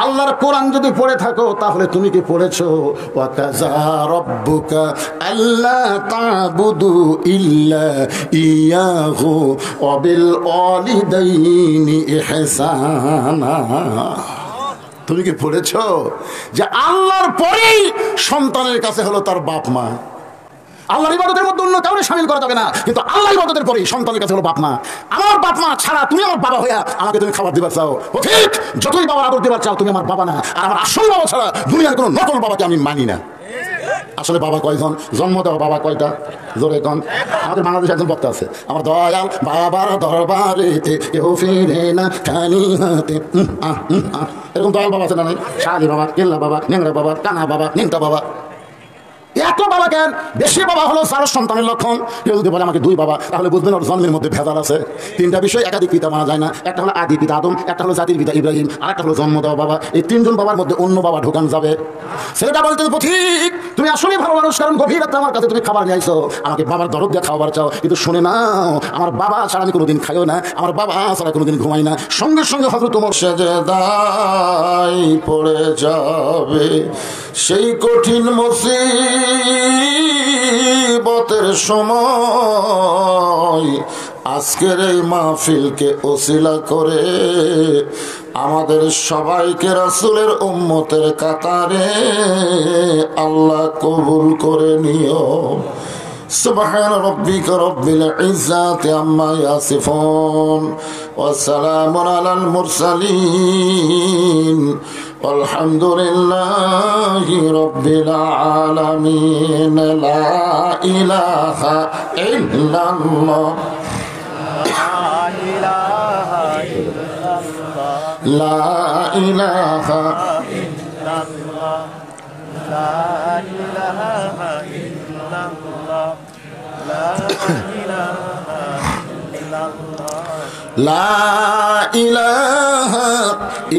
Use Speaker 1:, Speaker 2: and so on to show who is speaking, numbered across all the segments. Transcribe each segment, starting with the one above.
Speaker 1: আল্লাহর কোরআন যদি পড়ে থাকো তাহলে তুমি কি পড়েছো ওয়া কাযা রাব্বুকা আল্লা তা'বুদু ইল্লা ইয়াহু ওয়া বিল ওয়ালিদাইনি ইহসানা। তুমি কি পড়েছো যে আল্লাহর পরেই সন্তানের কাছে হলো তার বাপ মা। আল্লাহর ইবাদতের মধ্যে অন্য কাউকে শামিল করা যাবে না, কিন্তু আল্লাহর ইবাদতের পরেই সন্তানের কাছে হলো বাপ মা। আমার বাপ মা ছাড়া তুমি আমার বাবা হইয়া আমাকে তুমি খাবার দিবার চাও, ও ঠিক। যতই বাবার আদর দিবার চাও, তুমি আমার বাবা না। আর আমার আসল বাবা ছাড়া দুনিয়ার কোনো নকল বাবাকে আমি মানি না। আসলে বাবা কয়জন? জন্ম দেওয়া বাবা কয়টা? জোরে কন। আমাদের বাংলাদেশে একজন বক্তা আছে, আমার দয়াল বাবার দরবারেতে কেউ ফিরে না খালি হাতে। এরকম দয়াল বাবা আছে না? নাই? শালি বাবা, কেল্লা বাবা, ন্যাংরা বাবা, কানা বাবা, নিংটা বাবা। এত বাবা কেন? বেশি বাবা হলো সারা সন্তানের লক্ষণ। কেউ যদি বলে আমাকে দুই বাবা, তাহলে বুঝবেন ওর জন্মের মধ্যে ভেজাল আছে। তিনটা বিষয় একাধিক পিতা মানা যায় না। একটা হলো আদি পিতা আদম, একটা হলো জাতির পিতা ইব্রাহিম, আর একটা হলো জন্ম দেওয়া বাবা। এই তিনজন বাবার মধ্যে অন্য বাবা ঢোকান যাবে? ছেলেটা বলতে ঠিক, তুমি আসলেই ভালো মানুষ, কারণ গভীর রাতে আমার কাছে তুমি খাবার নিয়ে আইছো, আমাকে বাবার দরদ দিয়ে খাবার চাও। কিন্তু শুনে নাও, আমার বাবা ছাড়া আমি কোনোদিন খাইও না, আমার বাবা ছাড়া কোনোদিন ঘুমাই না। সঙ্গে সঙ্গে হযরত ওমর সেজদায় পড়ে যাবে। সেই কঠিন মুসিবতের সময় আজকের এই মাহফিলকে ওসিলা করে আমাদের সবাইকে রাসূলের উম্মতের কাতারে আল্লাহ কবুল করে নিও। সুবহান রাব্বিকা রাব্বিল ইজ্জাতি আম্মা ইয়াসিফুন ওয়া সালামুন আলাল মুরসালিন আলহামদুলিল্লাহি রাব্বিল আলামিন। লা ইলাহা ইল্লাল্লাহ, লা ইলাহা ইল্লাল্লাহ, লা ইলাহা ইল্লাল্লাহ, লা ইলাহা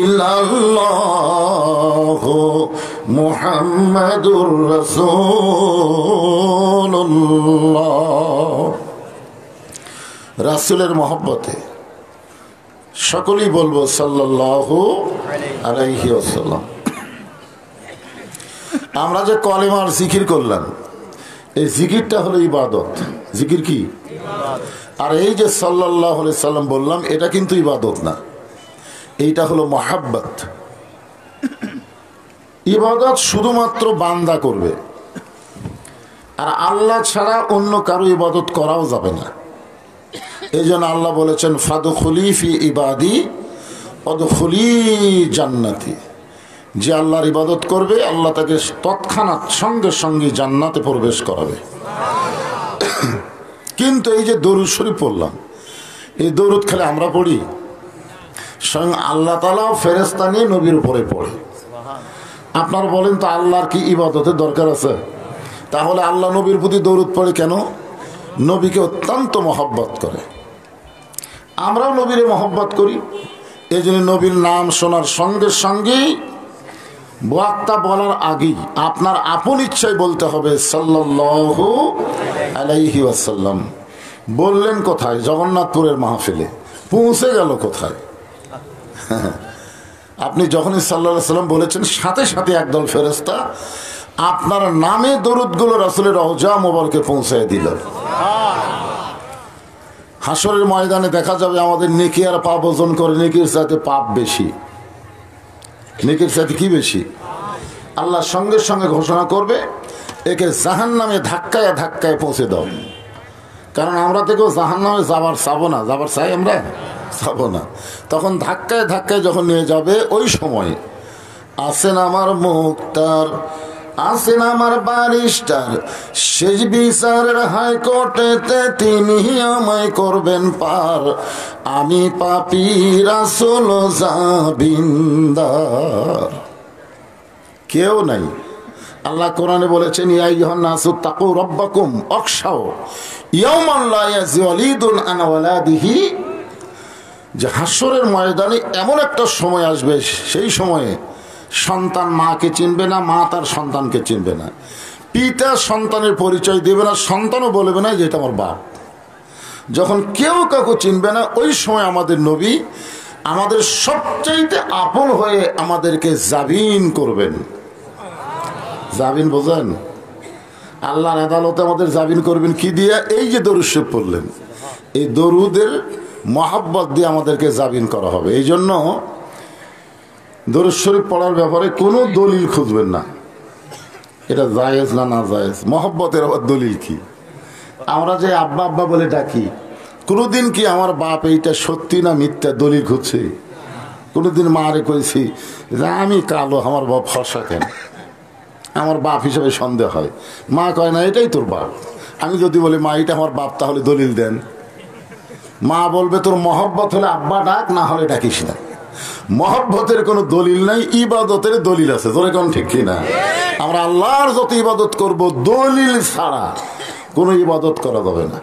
Speaker 1: ইল্লাল্লাহ মুহাম্মাদুর রাসূলুল্লাহ। রাসূলের মহব্বতে সকলেই বলবো সাল্লাল্লাহু আলাইহি ওয়াসাল্লাম। আমরা যে কলেমার জিকির করলাম, এই জিকিরটা হলো ইবাদত। জিকির কি? আর এই যে সাল্লাল্লাহু আলাইহি সাল্লাম বললাম, এটা কিন্তু ইবাদত না, এইটা হলো মহাব্বত। ইবাদত শুধুমাত্র বান্দা করবে, আর আল্লাহ ছাড়া অন্য কারো ইবাদত করাও যাবে না। এই জন্য আল্লাহ বলেছেন ফাদখুলি ফি ইবাদি ওয়াদখুলি জান্নাতি। যে আল্লাহর ইবাদত করবে, আল্লাহ তাকে তৎক্ষণাৎ সঙ্গে সঙ্গে জান্নাতে প্রবেশ করাবে। কিন্তু এই যে দরুদ শরীফ পড়লাম, এই দরুদ খালি আমরা পড়ি, স্বয়ং আল্লাহ তাআলাও ফেরেশতা নিয়ে নবীর উপরে পড়ে। আপনারা বলেন তো আল্লাহর কি ইবাদতের দরকার আছে? তাহলে আল্লাহ নবীর প্রতি দরুদ পড়ে কেন? নবীকে অত্যন্ত মহব্বত করে। আমরাও নবীরে মহব্বত করি, এই জন্য নবীর নাম শোনার সঙ্গে সঙ্গেই বক্তা বলার আগেই আপনার আপন ইচ্ছায় বলতে হবে সাল্লাল্লাহু আলাইহি ওয়াসাল্লাম। বললেন কোথায়? জগন্নাথপুরের মাহফিলে। পৌঁছে গেল কোথায়? আপনি যখনই সাল্লাল্লাহু আলাইহি ওয়াসাল্লাম বলেছেন, সাথে সাথে একদল ফেরেশতা আপনার নামে দরুদগুলো রাসূলের রওজা মোবারকে পৌঁছায় দিল। হাসরের ময়দানে দেখা যাবে আমাদের নেকি আর পাপ ওজন করে, নেকির চাইতে পাপ বেশি। নেকির চাইতে কি বেশি? আল্লাহ সঙ্গে সঙ্গে ঘোষণা করবে, একে জাহান্নামে ধাক্কায় ধাক্কায় পৌঁছে দাও। কারণ আমরা থেকেও জাহান্নামে যাবার চাবো না, যাবার চাই আমরা চাবো না। তখন ধাক্কায় ধাক্কায় যখন নিয়ে যাবে, ওই সময় আছেন আমার মুক্তার, আছেন আমার বারিস্টার, শেষ বিচারের হাইকোর্টেতে তিনি আমায় করবেন পার। আমি পাপী রাসূল জাবিন্দার। কেউ নাই। আল্লাহ কোরআনে বলেছেন, ইয়া আইয়ুহান নাসু তাকু রাব্বাকুম ওয়াখশাউ ইয়াওমান লা ইয়াজি ওয়ালিদুন আন ওয়ালাদিহি। যে হাসরের ময়দানে এমন একটা সময় আসবে, সেই সময়ে সন্তান মাকে চিনবে না, মা তার সন্তানকে চিনবে না, পিতা সন্তানের পরিচয় দেবে না, সন্তানও বলবে না যে এটা আমার বাপ। যখন কেউ কাউকে চিনবে না, ওই সময় আমাদের নবী আমাদের সবচাইতে আপন হয়ে আমাদেরকে জামিন করবেন। জামিন বোঝেন? আল্লাহর আদালতে আমাদের জামিন করবেন কি দিয়ে? এই যে দরুদ শরীফ পড়লেন, এই দরুদের মহাব্বত দিয়ে আমাদেরকে জামিন করা হবে। এই জন্য দরুদ শরীফ পড়ার ব্যাপারে কোনো দলিল খুঁজবেন না, এটা জায়েজ না না জায়েজ। মহব্বতের আবার দলিল কি? আমরা যে আব্বা আব্বা বলে ডাকি, কোনোদিন কি আমার বাপ এইটা সত্যি না মিথ্যা দলিল খুঁজছে? কোনোদিন মারে কইছি যে আমি কালো, আমার বাপ ফর্সা কেন? আমার বাপ হিসেবে সন্দেহ হয়। মা কয় না এটাই তোর বাপ। আমি যদি বলি মা এটা আমার বাপ, তাহলে দলিল দেন। মা বলবে তোর মহব্বত হলে আব্বা ডাক, না হলে ডাকিস না। মহব্বতের কোনো দলিল নাই, ইবাদতের দলিল আছে। তোর কোন ঠিক কিনা? আমরা আল্লাহর যত ইবাদত করব দলিল ছাড়া কোনো ইবাদত করা যাবে না।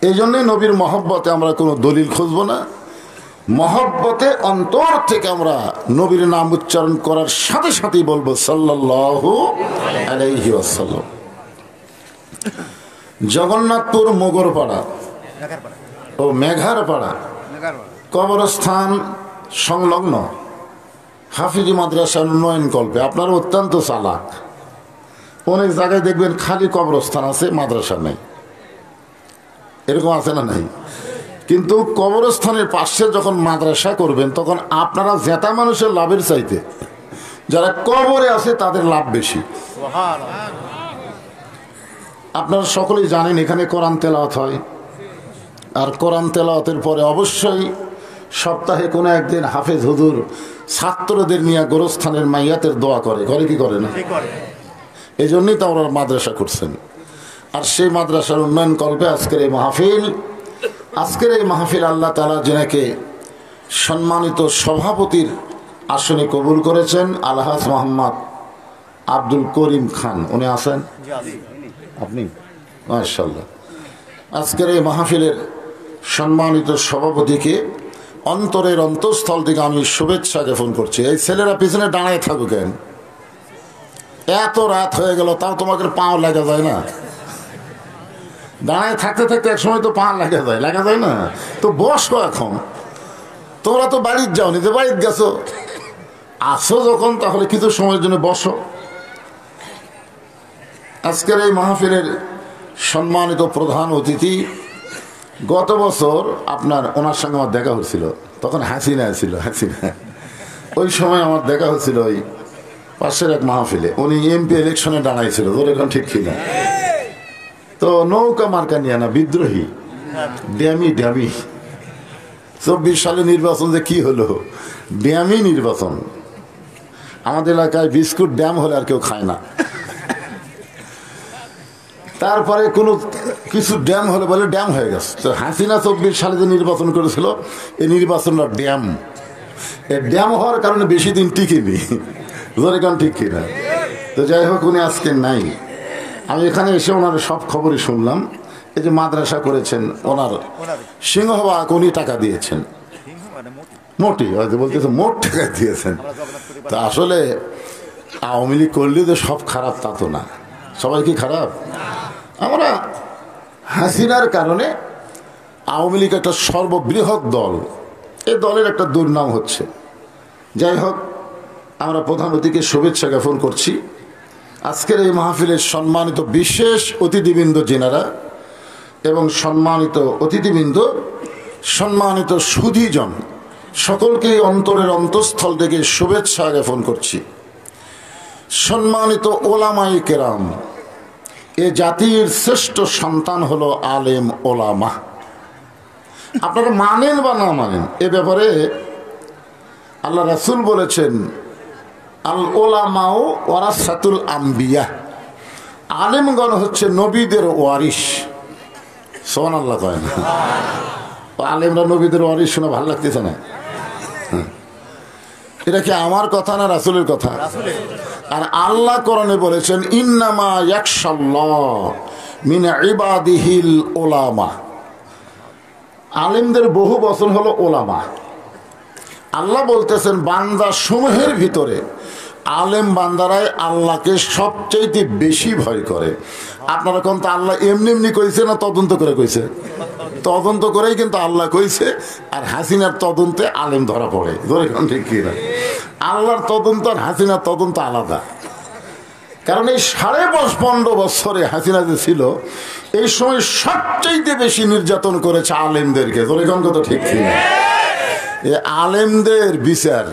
Speaker 1: এই জন্যই নবীর মহব্বতে আমরা কোনো দলিল খুঁজবো না। মহব্বতে অন্তর থেকে আমরা নবীর নাম উচ্চারণ করার সাথে সাথেই বলবো সাল্লাল্লাহু আলাইহি ওয়াসাল্লাম। জগন্নাথপুর মোগরপাড়া ও মেঘারপাড়া কবরস্থান সংলগ্ন হাফিজি মাদ্রাসার উন্নয়ন কল্পে আপনারা অত্যন্ত চালাক। অনেক জায়গায় দেখবেন খালি কবরস্থান আছে, মাদ্রাসা নেই। এরকম আছে না নাই? কিন্তু কবরস্থানের পাশে যখন মাদ্রাসা করবেন, তখন আপনারা জেতা মানুষের লাভের চাইতে যারা কবরে আছে তাদের লাভ বেশি। আপনারা সকলেই জানেন এখানে কোরআন তেলাওয়াত হয়, আর কোরআন তেলাওয়াতের পরে অবশ্যই সপ্তাহে কোনো একদিন হাফেজ হুজুর ছাত্রদের নিয়ে গোরস্থানের মাইয়াতের দোয়া করে কি করে না? এই জন্যই তো ওরা মাদ্রাসা করছেন। আর সেই মাদ্রাসার উন্নয়ন কল্পে আজকের এই মাহফিল আল্লাহ তাআলা যিনাকে সম্মানিত সভাপতির আসনে কবুল করেছেন, আলহাজ মোহাম্মদ আব্দুল করিম খান, উনি আছেন? আপনি? মাশাআল্লাহ। আজকের এই মাহফিলের সম্মানিত সভাপতিকে অন্তরের অন্তঃস্থল থেকে আমি শুভেচ্ছা জ্ঞাপন করছি। এই ছেলেরা পিছনে দাঁড়ায় থাকুক কেন? এত রাত হয়ে গেল, তাও তোমাকে পাও লাগা যায় না? দাঁড়ায় থাকতে থাকতে এক সময় তো পা লাগা যায় না? তো বসো এখন। তোমরা তো বাড়ির যাওনি, যে বাড়িতে গেছো, আসো যখন তাহলে কিছু সময়ের জন্য বসো। আজকের এই মাহফিলের সম্মানিত প্রধান অতিথি, গত বছর ওনার সঙ্গে আমার দেখা হচ্ছিল, তখন হাসিনা ছিল। ওই সময় আমার দেখা হচ্ছিল ওই পাশের এক মাহফিলে। উনি এমপি ইলেকশনে দাঁড়াইছিল, ওর এখন ঠিক কিনা? তো নৌকা মার্কা নিয়ে না, বিদ্রোহী ড্যামি 24 সালে নির্বাচন যে কি হলো, ড্যামি নির্বাচন। আমাদের এলাকায় বিস্কুট ড্যাম হলে আর কেউ খায় না। তারপরে কোনো কিছু ড্যাম হলে বলে ড্যাম হয়ে গেছে। তো হাসিনা 24 সালে যে নির্বাচন করেছিল, এই নির্বাচনটা ড্যাম। এই ড্যাম হওয়ার কারণে বেশি দিন টিকেনি। ঠিক কিনা? তো যাই হোক, উনি আজকে নাই। আমি এখানে এসে ওনার সব খবরই শুনলাম। এই যে মাদ্রাসা করেছেন, ওনার সিংহবাগ উনি টাকা দিয়েছেন, মোটি হয়তো বলতেছে মোট টাকা দিয়েছেন। তা আসলে আওয়ামী লীগ করলে যে সব খারাপ তা তো না। সবাই কি খারাপ? আমরা হাসিনার কারণে আওয়ামী লীগ একটা সর্ববৃহৎ দল, এই দলের একটা দুর্নাম হচ্ছে। যাই হোক, আমরা প্রধান অতিথিকে শুভেচ্ছা জ্ঞাপন করছি। আজকের এই মাহফিলের সম্মানিত বিশেষ অতিথিবৃন্দ যিনারা, এবং সম্মানিত অতিথিবৃন্দ, সম্মানিত সুধীজন, সকলকেই অন্তরের অন্তঃস্থল থেকে শুভেচ্ছা জ্ঞাপন করছি। সম্মানিত ওলামায়ে কেরাম, এ জাতির শ্রেষ্ঠ সন্তান হলো আলেম ওলামা। আপনারা মানেন বা না মানেন, এ ব্যাপারে আল্লাহ রাসূল বলেছেন, আল ওলামাও ওয়ারাসাতুল আম্বিয়া, আলেমগণ হচ্ছে নবীদের ওয়ারিস। সুবহানাল্লাহ কয় না? আলেমরা নবীদের ওয়ারিস শুনে ভালো লাগতেছে না? এটা কি আমার কথা না রাসূলের কথা? আর আল্লাহ কোরআনে বলেছেন, ইন্নামা ইয়াখশাল্লাহ মিন ইবাদিহিল উলামা। আলেমদের বহু বচন হলো ওলামা। আল্লাহ বলতেছেন, বান্দা সমূহের ভিতরে আলেম বান্দারাই আল্লাহকে সবচাইতে বেশি ভয় করে। আপনারা কোন তো আল্লাহ এমনি এমনি কইছে না তদন্ত করে কইছে? তদন্ত করেই কিন্তু আল্লাহ কইছে। আর হাসিনার তদন্তে আলেম ধরা পড়ে, ধরে কোন ঠিক কি না? আল্লাহর তদন্ত আর হাসিনার তদন্ত আলাদা। কারণ এই 15.5 বছরে হাসিনা যে ছিল, এই সময় সবচাইতে বেশি নির্যাতন করেছে আলেমদেরকে, ধরে কোন কথা ঠিক কি না? এই আলেমদের বিচার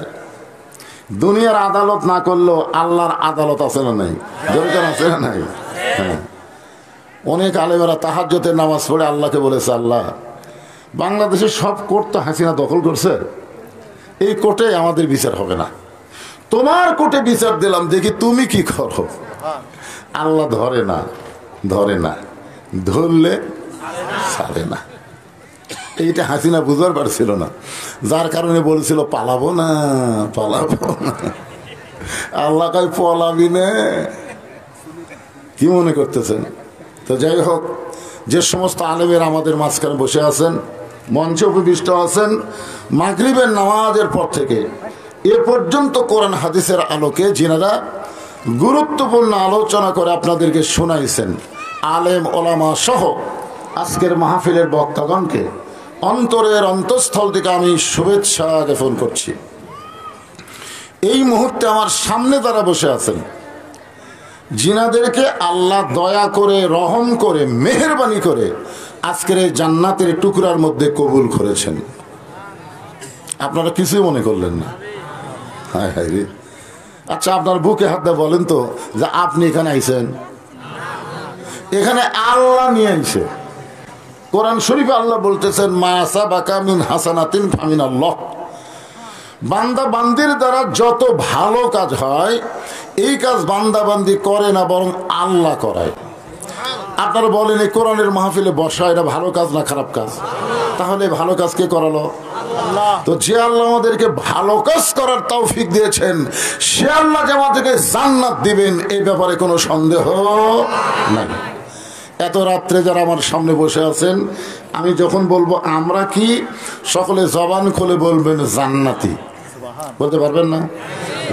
Speaker 1: দুনিয়ার আদালত না করলেও আল্লাহর আদালত আছে না নাই? দরকার আছে না নাই? হ্যাঁ, অনেক আলেমেরা তাহাজ্জুদে নামাজ পড়ে আল্লাহকে বলেছে, আল্লাহ বাংলাদেশের সব কোর্ট তো হাসিনা দখল করছে, এই কোর্টে আমাদের বিচার হবে না, তোমার কোর্টে বিচার দিলাম, দেখি তুমি কি করো। আল্লাহ ধরে না, ধরে না, ধরলে ছাড়ে না। এইটা হাসিনা বুঝবার পারছিল না, যার কারণে বলছিল পালাবো না, পালাবো না। আল্লাহ কয় পলাবি না। কি মনে করতেছেন? তো যাই হোক, যে সমস্ত আলেমের আমাদের মাঝখানে বসে আছেন, মঞ্চে উপবিষ্ট আছেন, মাগরিবের নামাজের পর থেকে এ পর্যন্ত কোরআন হাদিসের আলোকে যিনারা গুরুত্বপূর্ণ আলোচনা করে আপনাদেরকে শোনাইছেন, আলেম ওলামা সহ আজকের মাহফিলের বক্তাগণকে অন্তরের অন্তঃস্থল থেকে আমি শুভেচ্ছা জ্ঞাপন করছি। এই মুহূর্তে আমার সামনে যারা বসে আছেন, জিনাদেরকে আল্লাহ দয়া করে, রহম করে, মেহেরবানি করে আজকের এই জান্নাতের টুকরার মধ্যে কবুল করেছেন। আপনারা কিছুই মনে করলেন না? হায় হায় রে। আচ্ছা, আপনার বুকে হাত দিয়ে বলেন তো যে আপনি এখানে আইছেন? এখানে আল্লাহ নিয়ে আইছে। কোরআন শরীফে আল্লাহ বলতেছেন, মা সাবাকা মিন হাসানাতিন ফামিন আল্লাহ। বান্দা বান্দির দ্বারা যত ভালো কাজ হয়, এই কাজ বান্দা বান্দি করে না, বরং আল্লাহ করায়। আপনারা বলেন, এই কোরআনের মাহফিলে বসা এটা ভালো কাজ না খারাপ কাজ? তাহলে ভালো কাজ কে করালো? তো যে আল্লাহ আমাদেরকে ভালো কাজ করার তৌফিক দিয়েছেন, সে আল্লাহ যে আমাদেরকে জান্নাত দিবেন, এই ব্যাপারে কোনো সন্দেহ নাই। এত রাত্রে যারা আমার সামনে বসে আছেন, আমি যখন বলবো আমরা কি, সকলে জবান খুলে বলবেন জান্নাতি। বলতে পারবেন না?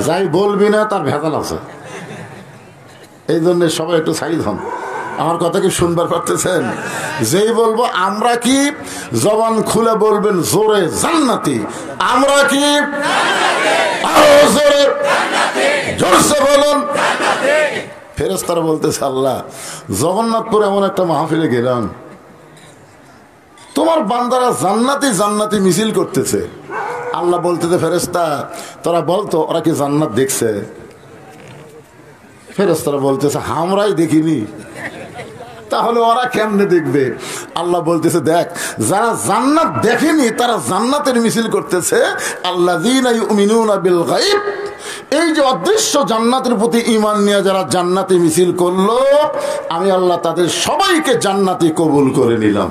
Speaker 1: যাই বলবি না তার ভেজাল আছে। এই জন্য সবাই একটু সাইড হন। আমার কথা কি শুনবার পারতেছেন? যেই বলবো আমরা কি, জবান খুলে বলবেন জোরে জান্নাতি। আমরা কি? আরো জোরে, জোরসে বলুন। ফেরেশতারা বলতেছে, আল্লাহ জগন্নাথপুর এমন একটা মাহফিলে গেলাম, তোমার বান্দারা জান্নাতি জান্নাতি মিছিল করতেছে। আল্লাহ বলতেছে, ফেরেশতা তোরা বলতো ওরা কি জান্নাত দেখছে? ফেরেশতারা বলতেছে, আমরাই দেখিনি। তাহলে ওরা কেমনে দেখবে? আল্লাহ বলতেছে, দেখ, যারা জান্নাত দেখেনি তারা জান্নাতের মিছিল করতেছে। আল্লাযীনা ইউমিনুনা বিল গায়ব, এই যে অদৃশ্য জান্নাতের প্রতি ঈমান নিয়ে যারা জান্নাতি মিছিল করলো, আমি আল্লাহ তাদের সবাইকে জান্নাতি কবুল করে নিলাম।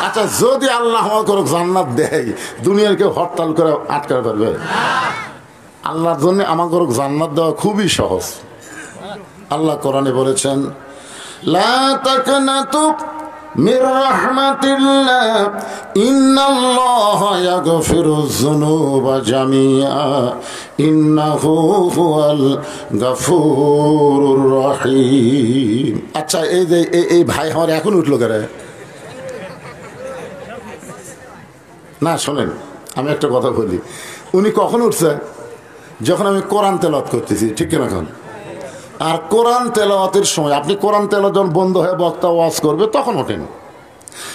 Speaker 1: আচ্ছা, যদি আল্লাহ আমাকে জান্নাত দেয়, দুনিয়ার কেউ হরতাল করে আটকাতে পারবে? আল্লাহর জন্য আমাকে জান্নাত দেওয়া খুবই সহজ। আল্লাহ কোরআনে বলেছেন, লা তাকনাতু মির রাহমাতিল্লাহ ইন্নাল্লাহা ইয়াগফিরুয যুনুবা জামিআ ইন্নাহু হুয়াল গাফুরুর রহিম। আচ্ছা, এই যে এই ভাই আমার এখন উঠলো কেন? না শোনেন, আমি একটা কথা বলি। উনি কখন উঠছে? যখন আমি কোরআন তেলাওয়াত করতেছি, ঠিক কিনা? এখন আর কোরআন তেলাওয়াতের সময় আপনি কোরআন তেলাওয়াত যখন বন্ধ হয়ে বক্তা ওয়াজ করবে তখন ওঠেন,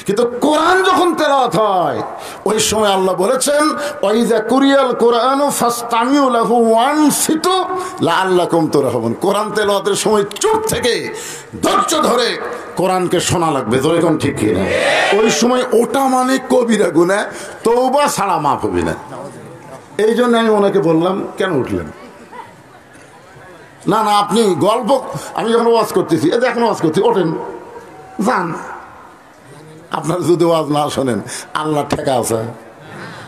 Speaker 1: কিন্তু কোরআন যখন তেলাওয়াত হয় ওই সময় আল্লাহ বলেছেন, ওয়াইযা কুরিয়াল কোরআনু ফাসতামিউ লাহু ওয়ানসিতু লাআল্লাকুম তুরহামুন। কোরআন তেলাওয়াতের সময় চুপ থেকে ধৈর্য ধরে কোরআনকে শোনা লাগবে। যখন ঠিক কি না, ওই সময় ওটা মানে কবিরা গুনাহ, তওবা ছাড়া মাফ হবে না। এই জন্য আমি ওনাকে বললাম, কেন উঠলেন? না না, আপনি গল্প, আমি যখন ওয়াজ করতেছি, এই যে এখন ওয়াজ করছি, ওঠেন যান। আপনার যদি ওয়াজ না শোনেন, আল্লাহ ঠেকা আছে?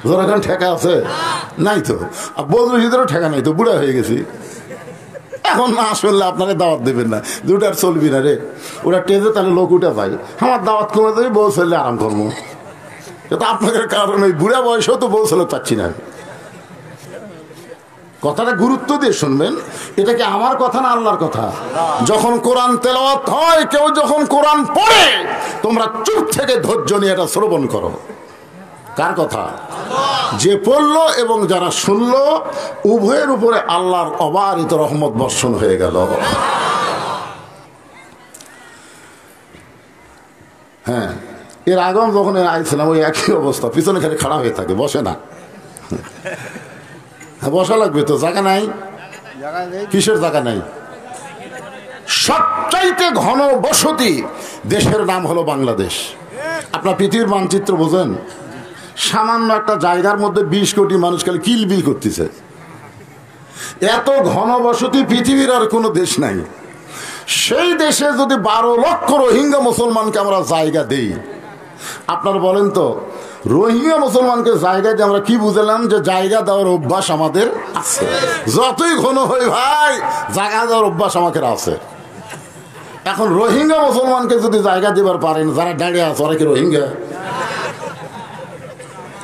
Speaker 1: যখন ঠেকা আছে নাই তো। আর বদরুহিদেরও ঠেকা নাই তো, বুড়া হয়ে গেছি। এখন না শুনলে আপনারা দাওয়াত দেবেন না, দুটার চলবি না রে। ওরা টেজে তাহলে লোক উঠে পাই, আমার দাওয়াত কমে দেবে, বউ ছেলে আরাম করবো। কিন্তু আপনাদের কারণ ওই বুড়া বয়সেও তো বউ ছেলে পাচ্ছি না। কথাটা গুরুত্ব দিয়ে শুনবেন, এটা কি আমার কথা না আল্লাহর কথা? যখন কোরআন তেলাওয়াত হয়, কেউ যখন কোরআন পড়ে, তোমরা চুপ থেকে ধৈর্য নিয়ে এটা শ্রবণ করো। কার কথা? যে পড়লো এবং যারা শুনলো, উভয়ের উপরে আল্লাহর অবারিত রহমত বর্ষণ হয়ে গেল। হ্যাঁ, এর আগেও যখন আইছিলাম ওই একই অবস্থা, পিছনে খালি খাড়া হয়ে থাকে, বসে না। বসা লাগবে তো, জায়গা নাই। কিসের জায়গা নাই? সবচাইতে ঘন বসতি দেশের নাম হলো বাংলাদেশ। আপনার পৃথিবীর মানচিত্র বোঝেন? সামান্য একটা জায়গার মধ্যে 20 কোটি মানুষ খালি কিলবিল করতেছে। এত ঘন বসতি পৃথিবীর আর কোনো দেশ নাই। সেই দেশে যদি 12 লক্ষ রোহিঙ্গা মুসলমানকে আমরা জায়গা দেই, আপনার বলেন তো, রোহিঙ্গা মুসলমানকে জায়গা দিয়ে আমরা কি বুঝলাম? যে জায়গা দেওয়ার অভ্যাস আমাদের আছে। যতই ঘন হই ভাই, জায়গা দেওয়ার অভ্যাস আমাদের আছে। এখন রোহিঙ্গা মুসলমানকে যদি জায়গা দিবার পারেন, যারা দাঁড়িয়ে আছে ওরা কি রোহিঙ্গা?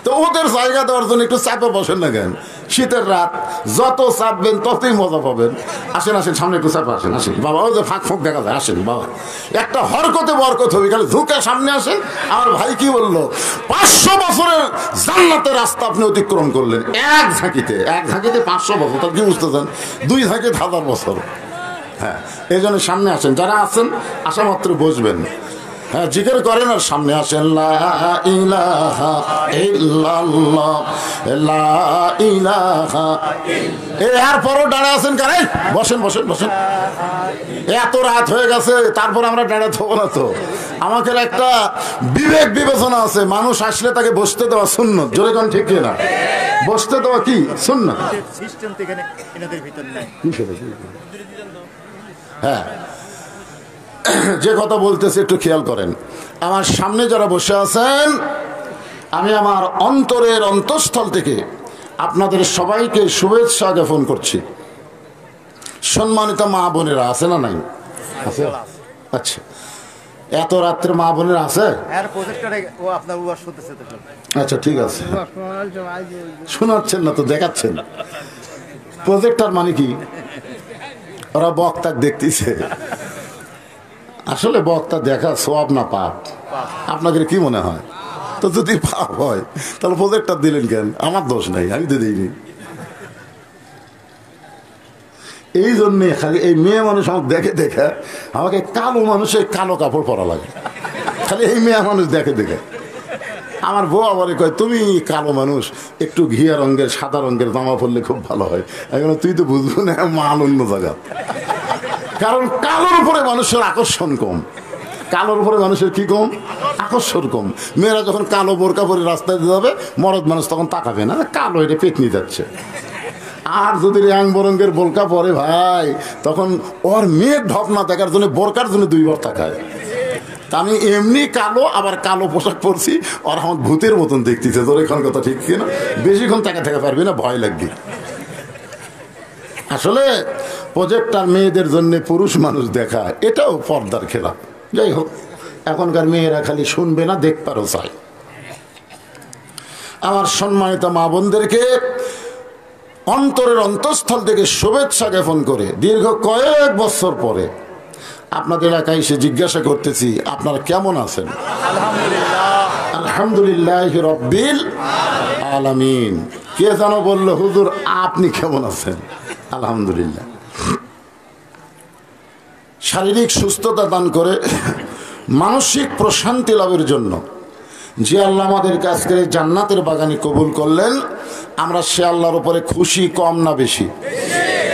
Speaker 1: তো ওদের জায়গা দেওয়ার জন্য একটু চাপে বসেন না কেন? শীতের রাত, যত চাপবেন ততই মজা পাবেন। আসেন আসেন, সামনে একটু চাপে আসেন, আসেন বাবা, ওই যে ফাঁক ফোঁক দেখা যায়, আসেন বাবা, একটা হরকতে বরকত হবে, খালি ঝুঁকে সামনে আসেন। আমার ভাই কি বললো, 500 বছরের জান্নাতের রাস্তা আপনি অতিক্রম করলেন এক ঝাঁকিতে। 500 বছর, তার কি বুঝতেছেন? 2 ঝাঁকিতে 1000 বছর। হ্যাঁ, এই জন্য সামনে আসেন, যারা আছেন আসা মাত্র বসবেন। হ্যাঁ, জিকির করেন আর সামনে আসেন। লা ইলাহা ইল্লাল্লাহ, লা ইলাহা। এরপরও দাঁড়া আছেন কেন? বসেন বসেন বসেন। এত রাত হয়ে গেছে, তারপর আমরা দাঁড়া থাকবো না তো? আমাদের একটা বিবেক বিবেচনা আছে। মানুষ আসলে তাকে বসতে দেওয়া সুন্নত। জোরে কোন ঠিক না? বসতে দেওয়া কি সুন্নত? হ্যাঁ, যে কথা বলতেছে একটু খেয়াল করেন। আমার সামনে যারা বসে আছেন, আমি আমার অন্তরের অন্তঃস্থল থেকে আপনাদের সবাইকে শুভেচ্ছা জ্ঞাপন করছি। সম্মানিত মা বোনেরা আছে না নাই? আছে? আচ্ছা, এত রাত্রে মা বোনেরা আছে? আচ্ছা ঠিক আছে, শোনাচ্ছেন না তো, দেখাচ্ছেন। প্রজেক্টর মানে কি? ওরা বক্তা দেখতেছে। আসলে বক্তা দেখা সওয়াব না পাপ? আপনাদের কি মনে হয়? তো যদি পাপ হয় তাহলে প্রজেক্টর দিলেন কেন? আমার দোষ নাই, আমি তো দিইনি। এই জন্যে খালি এই মেয়ে মানুষ আমাকে দেখে দেখে, আমাকে কালো মানুষের কালো কাপড় পরা লাগে, খালি এই মেয়ে মানুষ দেখে দেখে। আমার বউ আবার কয়, তুমি কালো মানুষ, একটু ঘিয়া রঙের সাদা রঙের জামা পরলে খুব ভালো হয়। এখন তুই তো বুঝবো না, মাল অন্য জায়গা। কারণ কালোর উপরে মানুষের আকর্ষণ কম। কালোর উপরে মানুষের কি কম? আকর্ষণ কম। মেয়েরা যখন কালো বোরকা পরে রাস্তায় যাবে, মরদ মানুষ তখন তাকাবে না, কালো এটা পেটনি যাচ্ছে। আর যদি রং বরঙ্গের বোরকা পরে ভাই, তখন ওর মেয়ের ঢপ না দেখার জন্য বোরকার জন্য 2 বার তাকায়। তা আমি এমনি কালো, আবার কালো পোশাক পরছি, ওর আমার ভূতের মতন দেখতেছে। তোর এখন কথা ঠিক কিনা? বেশিক্ষণ তাকা থাকা পারবি না, ভয় লাগবে। আসলে প্রজেক্টর মেয়েদের জন্য পুরুষ মানুষ দেখা, এটাও পর্দার খেলা। যাই হোক, এখনকার মেয়েরা খালি শুনবে না, দেখবারও চাই। আমার সম্মানিত মা বোনদেরকে অন্তরের অন্তঃস্থল থেকে শুভেচ্ছা জ্ঞাপন করে দীর্ঘ কয়েক বছর পরে আপনাদের এলাকায় এসে জিজ্ঞাসা করতেছি, আপনারা কেমন আছেন? আলহামদুলিল্লাহ রব্বিল আলামিন। কে যেন বললো, হুজুর আপনি কেমন আছেন? আলহামদুলিল্লাহ। শারীরিক সুস্থতা দান করে মানসিক প্রশান্তি লাভের জন্য যে আল্লাহ আমাদের কাছ থেকে জান্নাতের বাগানে কবুল করলেন, আমরা সে আল্লাহর উপরে খুশি কম না বেশি?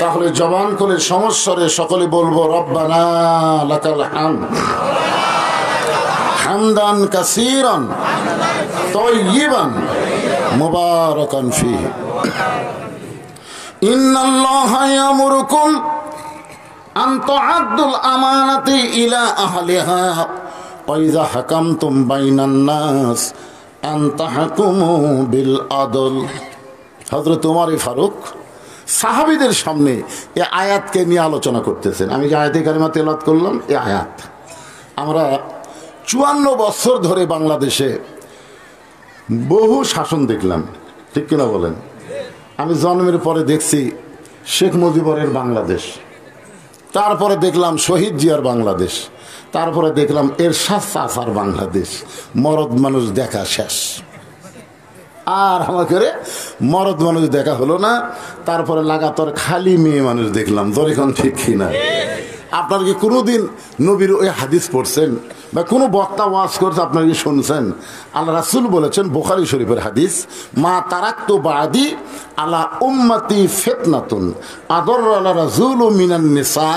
Speaker 1: তাহলে জবান করে সমস্বরে সকলে বলবো, রব্বানা লাকাল হামদ হামদান কাসীরান তাইয়িবান মুবারাকান ফীহি। ইন্নাল্লাহা ইয়ামুরুকুম আন তুআদ্দুল আমানাতি ইলা আহলিহা ওয়া ইযা হাকামতুম বাইনান নাস আন তাহকুমু বিল আদল। হযরত ওমর ফারুক সাহাবীদের সামনে এই আয়াতকে নিয়ে আলোচনা করতেছেন। আমি যে আয়াতে কারিমা তেলাওয়াত করলাম, এই আয়াত আমরা 54 বছর ধরে বাংলাদেশে বহু শাসন দেখলাম, ঠিক কিনা বলেন? আমি জন্মের পরে দেখছি শেখ মুজিবুরের বাংলাদেশ, তারপরে দেখলাম শহীদ জিয়ার বাংলাদেশ, তারপরে দেখলাম এরশাদ চাচার বাংলাদেশ। মরদ মানুষ দেখা শেষ, আর আমাকে মরদ মানুষ দেখা হলো না। তারপরে লাগাতার খালি মেয়ে মানুষ দেখলাম। দরিখন ঠিক কিনা? আপনার কি কোনোদিন নবীর ওই হাদিস পড়ছেন বা কোনো বক্তা ওয়াজ করছে আপনার কি শুনছেন? আল্লাহ রাসূল বলেছেন, বুখারী শরীফের হাদিস, মা তারাকতু বাদি আলা উম্মতি ফিতনাতুন আদর আলা রাজুলু মিনান নিসা,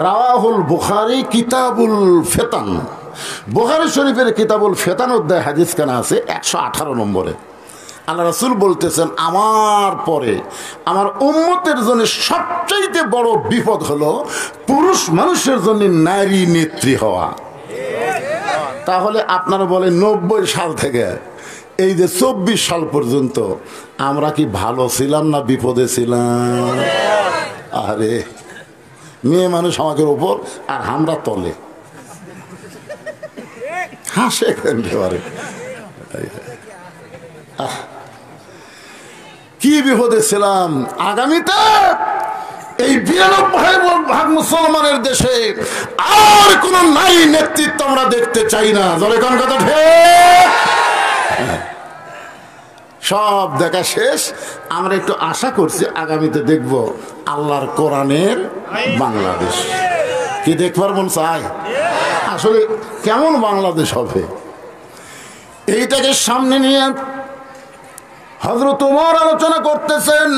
Speaker 1: রাওয়াহুল বুখারী কিতাবুল ফিতান। বুখারী শরীফের কিতাবুল ফিতান অধ্যায় হাদিস কানা আছে 118 নম্বরে। আল্লাহ রাসূল বলতেছেন, আমার পরে আমার উম্মতের জন্য সবচাইতে বড় বিপদ হলো পুরুষ মানুষের জন্য নারী নেত্রী হওয়া। তাহলে আপনারা বলেন 90 সাল থেকে এই যে 24 সাল পর্যন্ত আমরা কি ভালো ছিলাম না বিপদে ছিলাম? আরে মেয়ে মানুষ আমাদের উপর আর আমরা তলে হাসে একেবারে। কি বিপদে ছিলাম! আগামীতে এই 92% মুসলমানের দেশে আর কোন নারী নেতৃত্ব আমরা দেখতে চাই না। জোরে কোন কথা ঠিক? সব দেখা শেষ। আমরা একটু আশা করছি আগামীতে দেখব আল্লাহর কোরআনের বাংলাদেশ। কি দেখবার মন চায়? আসলে কেমন বাংলাদেশ হবে এইটাকে সামনে নিয়ে হযরত ওমর আলোচনা করতেছেন,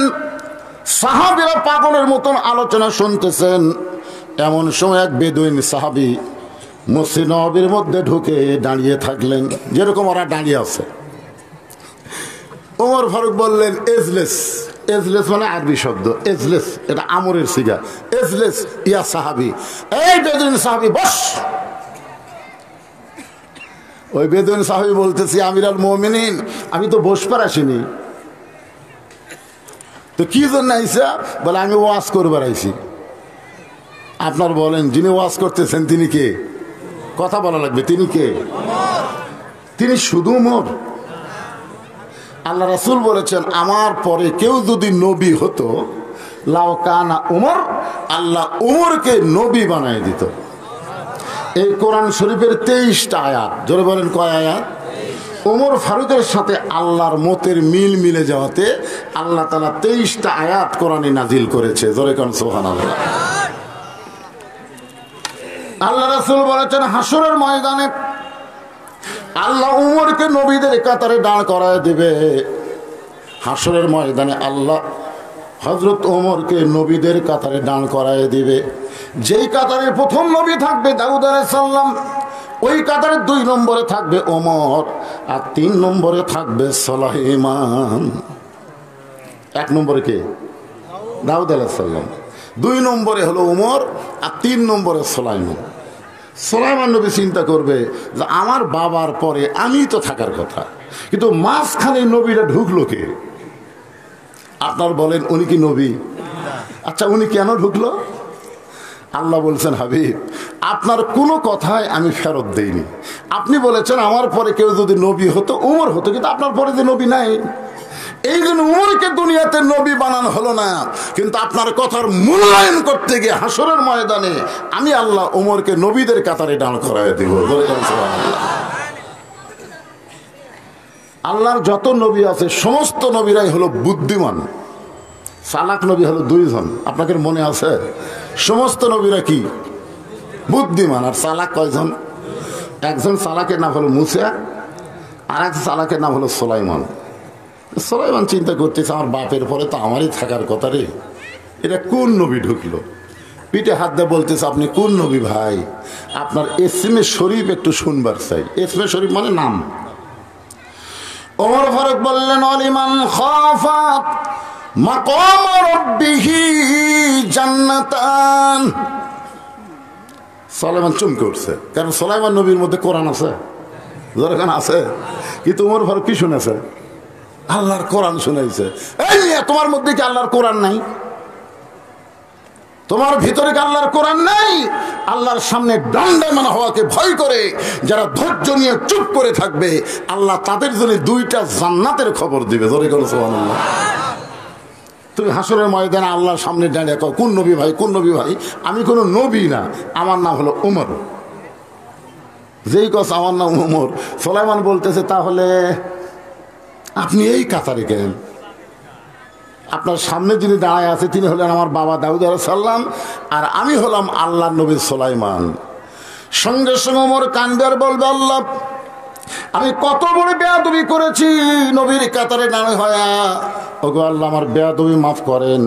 Speaker 1: সাহাবীরা পাগলের মতন আলোচনা শুনতেছেন। এমন সময় এক বেদুইন সাহাবী মসজিদ নববীর মধ্যে ঢুকে দাঁড়িয়ে থাকলেন, যেরকম ওরা দাঁড়িয়ে আছে। ওমর ফারুক বললেন, এজলেস। এজলেস মানে আরবি শব্দ, এজলেস এটা আমরের সিগা। এজলেস ইয়া সাহাবী, এই বেদুইন সাহাবী বস। ওই বেদুইন সাহাবী বলতেছি, আমিরুল মুমিনিন, আমি তো বসবার আসিনি। তো কি জন্য আইসা? বলে আমি ওয়াজ করবার আইছি। আপনার বলেন, যিনি ওয়াজ করতেছেন তিনি কে? কথা বলা লাগবে, তিনি কে? তিনি শুধু ওমর? আল্লাহ রাসূল বলেছেন, আমার পরে কেউ যদি নবী হতো, লাউ কানা ওমর, আল্লাহ ওমরকে নবী বানায় দিত। এই কোরআন শরীফের 23টা আয়াত। জোরে বলেন, কয় আয়াত? ওমর ফারুকের সাথে আল্লাহর মতের মিল মিলে যাওয়াতে আল্লাহ তাআলা 23টা আয়াত কোরআনে নাজিল করেছে। জোরে কোন সুবহানাল্লাহ। আল্লাহ রাসূল বলেছেন, হাসরের ময়দানে আল্লাহ ওমরকে নবীদের কাতারে দাঁড় করায় দিবে। হাসরের ময়দানে আল্লাহ হযরত ওমরকে নবীদের কাতারে দাঁড় করায় দিবে। যেই কাতারের প্রথম নবী থাকবে দাউদ আলাইহিস সালাম, ওই কাতারের 2 নম্বরে থাকবে ওমর, আর 3 নম্বরে থাকবে সুলাইমান। 1 নম্বরে কে? দাউদ আলাইহিস সালাম। 2 নম্বরে হলো ওমর, আর 3 নম্বরে সুলাইমান। সুলাইমান নবী চিন্তা করবে যে আমার বাবার পরে আমি তো থাকার কথা, কিন্তু মাঝখানে নবীরা ঢুকলো কে? আপনার বলেন, উনি কি নবী? আচ্ছা, উনি কেন ঢুকলো? আল্লাহ বলছেন, হাবিব আপনার কোনো কথায় আমি ফেরত দেইনি। আপনি বলেছেন আমার পরে কেউ যদি নবী হতো ওমর হতো, কিন্তু আপনার পরে যে নবী নাই, এই জন্য উমরকে দুনিয়াতে নবী বানানো হলো না। কিন্তু আপনার কথার মূল্যায়ন করতে গিয়ে হাসরের ময়দানে আমি আল্লাহ উমরকে নবীদের কাতারে দাঁড় করায় দিব। আল্লাহর যত নবী আছে সমস্ত নবীরাই হলো বুদ্ধিমান। চালাক নবী হলো 2 জন। আপনাকে মনে আছে? সমস্ত নবীরা কি বুদ্ধিমান, আর চালাক কয়জন? একজন চালাকের নাম হলো মুসা, আর এক চালাকের নাম হলো সুলাইমান। সুলাইমান চিন্তা করতেছে, আমার বাপের পরে তো আমারই থাকার কথা রে, এটা কোন নবী ঢুকলো? পিঠে হাত দিয়ে বলতেছে, আপনি কোন নবী ভাই? আপনার ইসমে শরীফ একটু শুনবার চাই। ইসমে শরীফ মানে নাম। ওমর ফারুক বললেন, অলিমান খাফাত মাকাম রাব্বিহি জান্নাতান। সুলাইমান চমকে উঠছে, কারণ সুলাইমান নবীর মধ্যে কোরআন আছে, যেখানে আছে। কিন্তু ওমর ফারুক কি শুনেছে? আল্লাহর কোরআন শুনাইছে। এই তোমার মধ্যে কি আল্লাহর কোরআন নাই? তোমার ভিতরে কি আল্লাহর কোরআন নাই? আল্লাহর সামনে দণ্ডায়মান হওয়াকে ভয় করে যারা ধৈর্য নিয়ে চুপ করে থাকবে, আল্লাহ তাদের জন্য 2টা জান্নাতের খবর দিবে। জোরে করে সুবহানাল্লাহ। তুমি হাসরের ময়দানে আল্লাহর সামনে দাঁড়িয়ে কও, কোন নবী ভাই, কোন নবী ভাই? আমি কোনো নবী না, আমার নাম হলো উমর। যেই কস আমার নাম উমর, সুলাইমান বলতেছে তাহলে আপনি এই কাতারে গেলেন? আপনার সামনে যিনি দাঁড়ায় আছে তিনি হলেন আমার বাবা দাউদ আলাইহিস সালাম, আর আমি হলাম আল্লাহর নবী সুলাইমান। সঙ্গে সঙ্গে ওমর কান্দে আর বলবে, আল্লাহ আমি কত বড় বেয়াদবি করেছি নবীর কাতারে দাঁড়ায় হয়া। ওগো আল্লাহ, আমার বেয়াদবি মাফ করেন।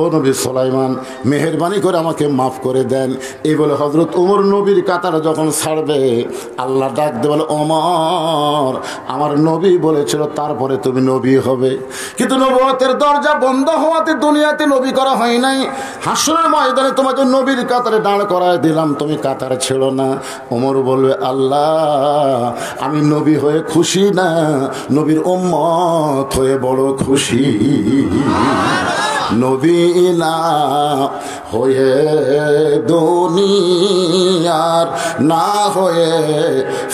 Speaker 1: ও নবী সুলাইমান, মেহেরবানি করে আমাকে মাফ করে দেন। এই বলে হযরত ওমর নবীর কাতারে যখন ছাড়বে, আল্লাহ ডাক দিয়ে বলে, ওমর আমার নবী বলেছিল তারপরে তুমি নবী হবে, কিন্তু নবুয়তের দরজা বন্ধ হওয়াতে দুনিয়াতে নবী করা হয় নাই। হাসরের ময়দানে তোমাকে নবীর কাতারে দাঁড় করায় দিলাম, তুমি কাতারে ছেড়ো না। ওমর বলবে, আল্লাহ আমি নবী হয়ে খুশি না, নবীর উম্মত হয়ে বড় খুশি। নবী না হয়ে দুনিয়ার, না হয়ে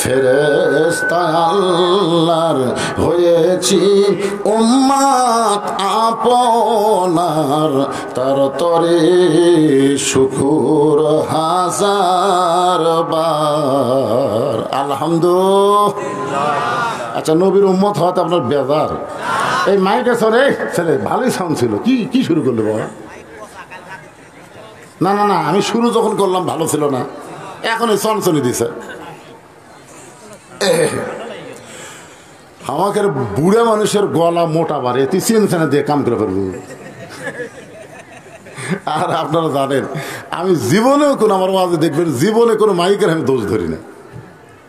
Speaker 1: ফেরেশতা আল্লাহর হয়েছি উম্মত আপনার, তার তরে শুকুর হাজার বার। আলহামদুলিল্লাহ। আচ্ছা, নবীর উম্মত হওয়াতে আপনার বেজার? এই মাইকে সরে ছেলে ভালোই সাউন্ড ছিল, কি কি শুরু করলে বাবা? না না না, আমি শুরু যখন করলাম ভালো ছিল না, এখন এই সনসনি দিছে। আমাকে বুড়া মানুষের গলা মোটা বাড়ে, তুই চেনছেনা দিয়ে কাম করে পারবি। আর আপনারা জানেন আমি জীবনেও কোনো, আমার মাঝে দেখবেন জীবনে কোনো মাইকের আমি দোষ ধরি না।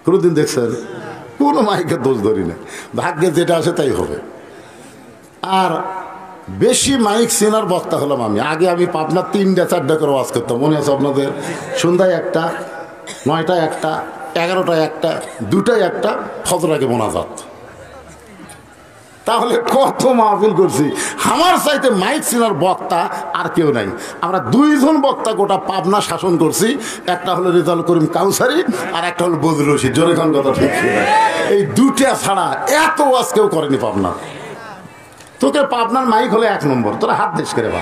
Speaker 1: কোনোদিন দেখছেন? কোনো মাইকের দোষ ধরি না, ভাগ্যে যেটা আসে তাই হবে। আর বেশি মাইক চেনার বক্তা হলাম আমি। আগে আমি পাবনা 3টা 4টা করে ওয়াজ করতাম, মনে আছে আপনাদের? সন্ধ্যায় একটা, 9টায় একটা, 11টায় একটা, 2টায় একটা, ফজর আগে মোনাজাত। তাহলে কত মাহফিল করছি। আমার চাইতে মাইক চেনার বক্তা আর কেউ নাই। আমরা 2 জন বক্তা গোটা পাবনা শাসন করছি, একটা হলো রেজাউল করিম কাউসারি আর একটা হলো বজলুল রশিদ। জোরে খান কথা ঠিক ছিল। এই 2টা ছাড়া এত ওয়াজ কেউ করেনি পাবনা। তোকে পাবনার মাইক হলে 1 নম্বর, তোরা হাত দেশ করে বা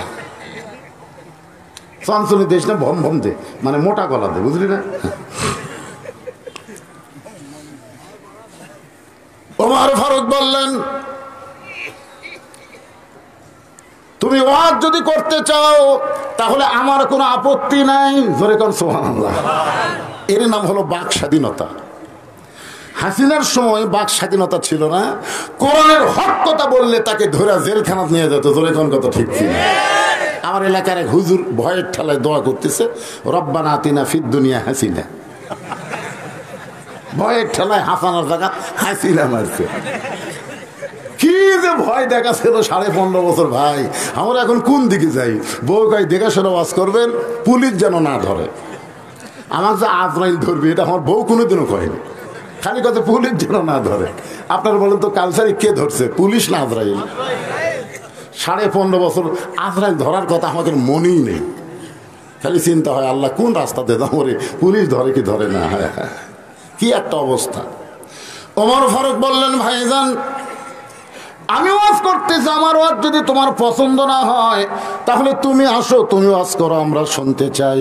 Speaker 1: চঞ্চলি দেশ না, ভম ভম দে, মানে মোটা গলা দে, বুঝলি না? ওমর ফারুক বললেন, তুমি ওয়াজ যদি করতে চাও তাহলে আমার কোনো আপত্তি নাই। জোরে কোন সুবহানাল্লাহ। এর নাম হলো বাক স্বাধীনতা। হাসিনার সময় বাক স্বাধীনতা ছিল না। কোরআনের হক কথা বললে তাকে ধরে জেলখানা নিয়ে যেত। জোরে কোন কথা ঠিক ছিল। আমার এলাকার এক হুজুর ভয়ের ঠেলায় দোয়া করতেছে, রব্বানা আতিনা ফিদ দুনিয়া হাসিনা। ভয়ের ঠেলায় হাসানার জায়গা হাসিনা মারছে। কি যে ভয় দেখাচ্ছিল 15.5 বছর। ভাই আমরা এখন কোন দিকে যাই? বউ গাই দেখাশোনা ওয়াজ করবেন, পুলিশ যেন না ধরে। আমার যে আজরাইল ধরবে এটা আমার বউ কোনোদিনও কয়নি, খালি কথা পুলিশ যেন না ধরে। আপনার বলেন তো কালচারি কে ধরছে, পুলিশ না আজরাইল? 15.5 বছর আজরাইল ধরার কথা আমাদের মনেই নেই। খালি চিন্তা হয় আল্লাহ কোন রাস্তাতে ধরে, পুলিশ ধরে কি ধরে না। কি একটা অবস্থা। ওমর ফারুক বললেন, ভাইজান আমি ওয়াজ করতেছি, আমার ওয়াজ যদি তোমার পছন্দ না হয় তাহলে তুমি আসো, তুমি ওয়াজ করো, আমরা শুনতে চাই।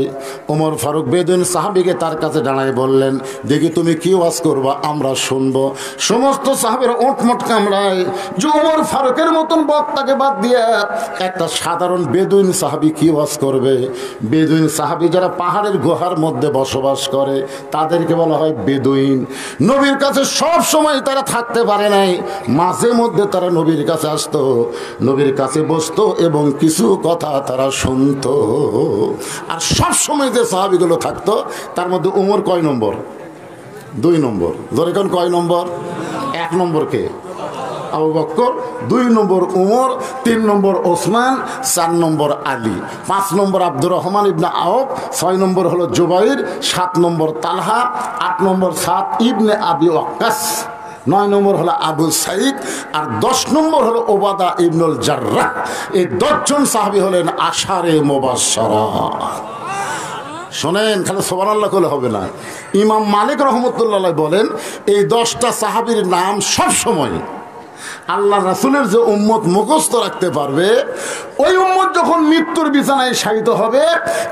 Speaker 1: ওমর ফারুক বেদুইন সাহাবীকে তার কাছে দাঁড়ায় বললেন, দেখি তুমি কি ওয়াজ করবা, আমরা শুনবো। সমস্ত সাহাবীরা ওঠমোট কামড়ায় যে ওমর ফারুকের মতন বক্তাকে বাদ দিয়ে একটা সাধারণ বেদুইন সাহাবী কি ওয়াজ করবে। বেদুইন সাহাবী যারা পাহাড়ের গুহার মধ্যে বসবাস করে তাদেরকে বলা হয় বেদুইন। নবীর কাছে সব সময় তারা থাকতে পারে নাই, মাঝে মধ্যে তারা নবীর কাছে আসতো, নবীর কাছে বসতো এবং কিছু কথা তারা শুনতো। আর সব সময় যে সাহাবীগুলো থাকতো তার মধ্যে উমর কয় নম্বর? 2 নম্বর। ধরে কোন কয় নম্বর? 1 নম্বর কে? আবু বকর, 2 নম্বর উমর, 3 নম্বর ওসমান, 4 নম্বর আলী, 5 নম্বর আব্দুর রহমান ইবনে আওফ, 6 নম্বর হলো জুবাইর, 7 নম্বর তালহা, 8 নম্বর সাদ ইবনে আবি ওয়াক্কাস, 9 নম্বর হলো আবু সাইদ, আর 10 নম্বর হলো ওবাদা ইবনুল জাররাহ। এই 10 জন সাহাবী হলেন আশারে মুবাশশারা। শোনেন, খালি সুবহানাল্লাহ বলে হবে না। ইমাম মালিক রহমতুল্লাহ বলেন এই 10টা সাহাবীর নাম সব সময় আল্লাহ রাসূলের যে উম্মত মুখস্থ রাখতে পারবে, ওই উম্মত যখন মৃত্যুর বিছানায় শায়িত হবে,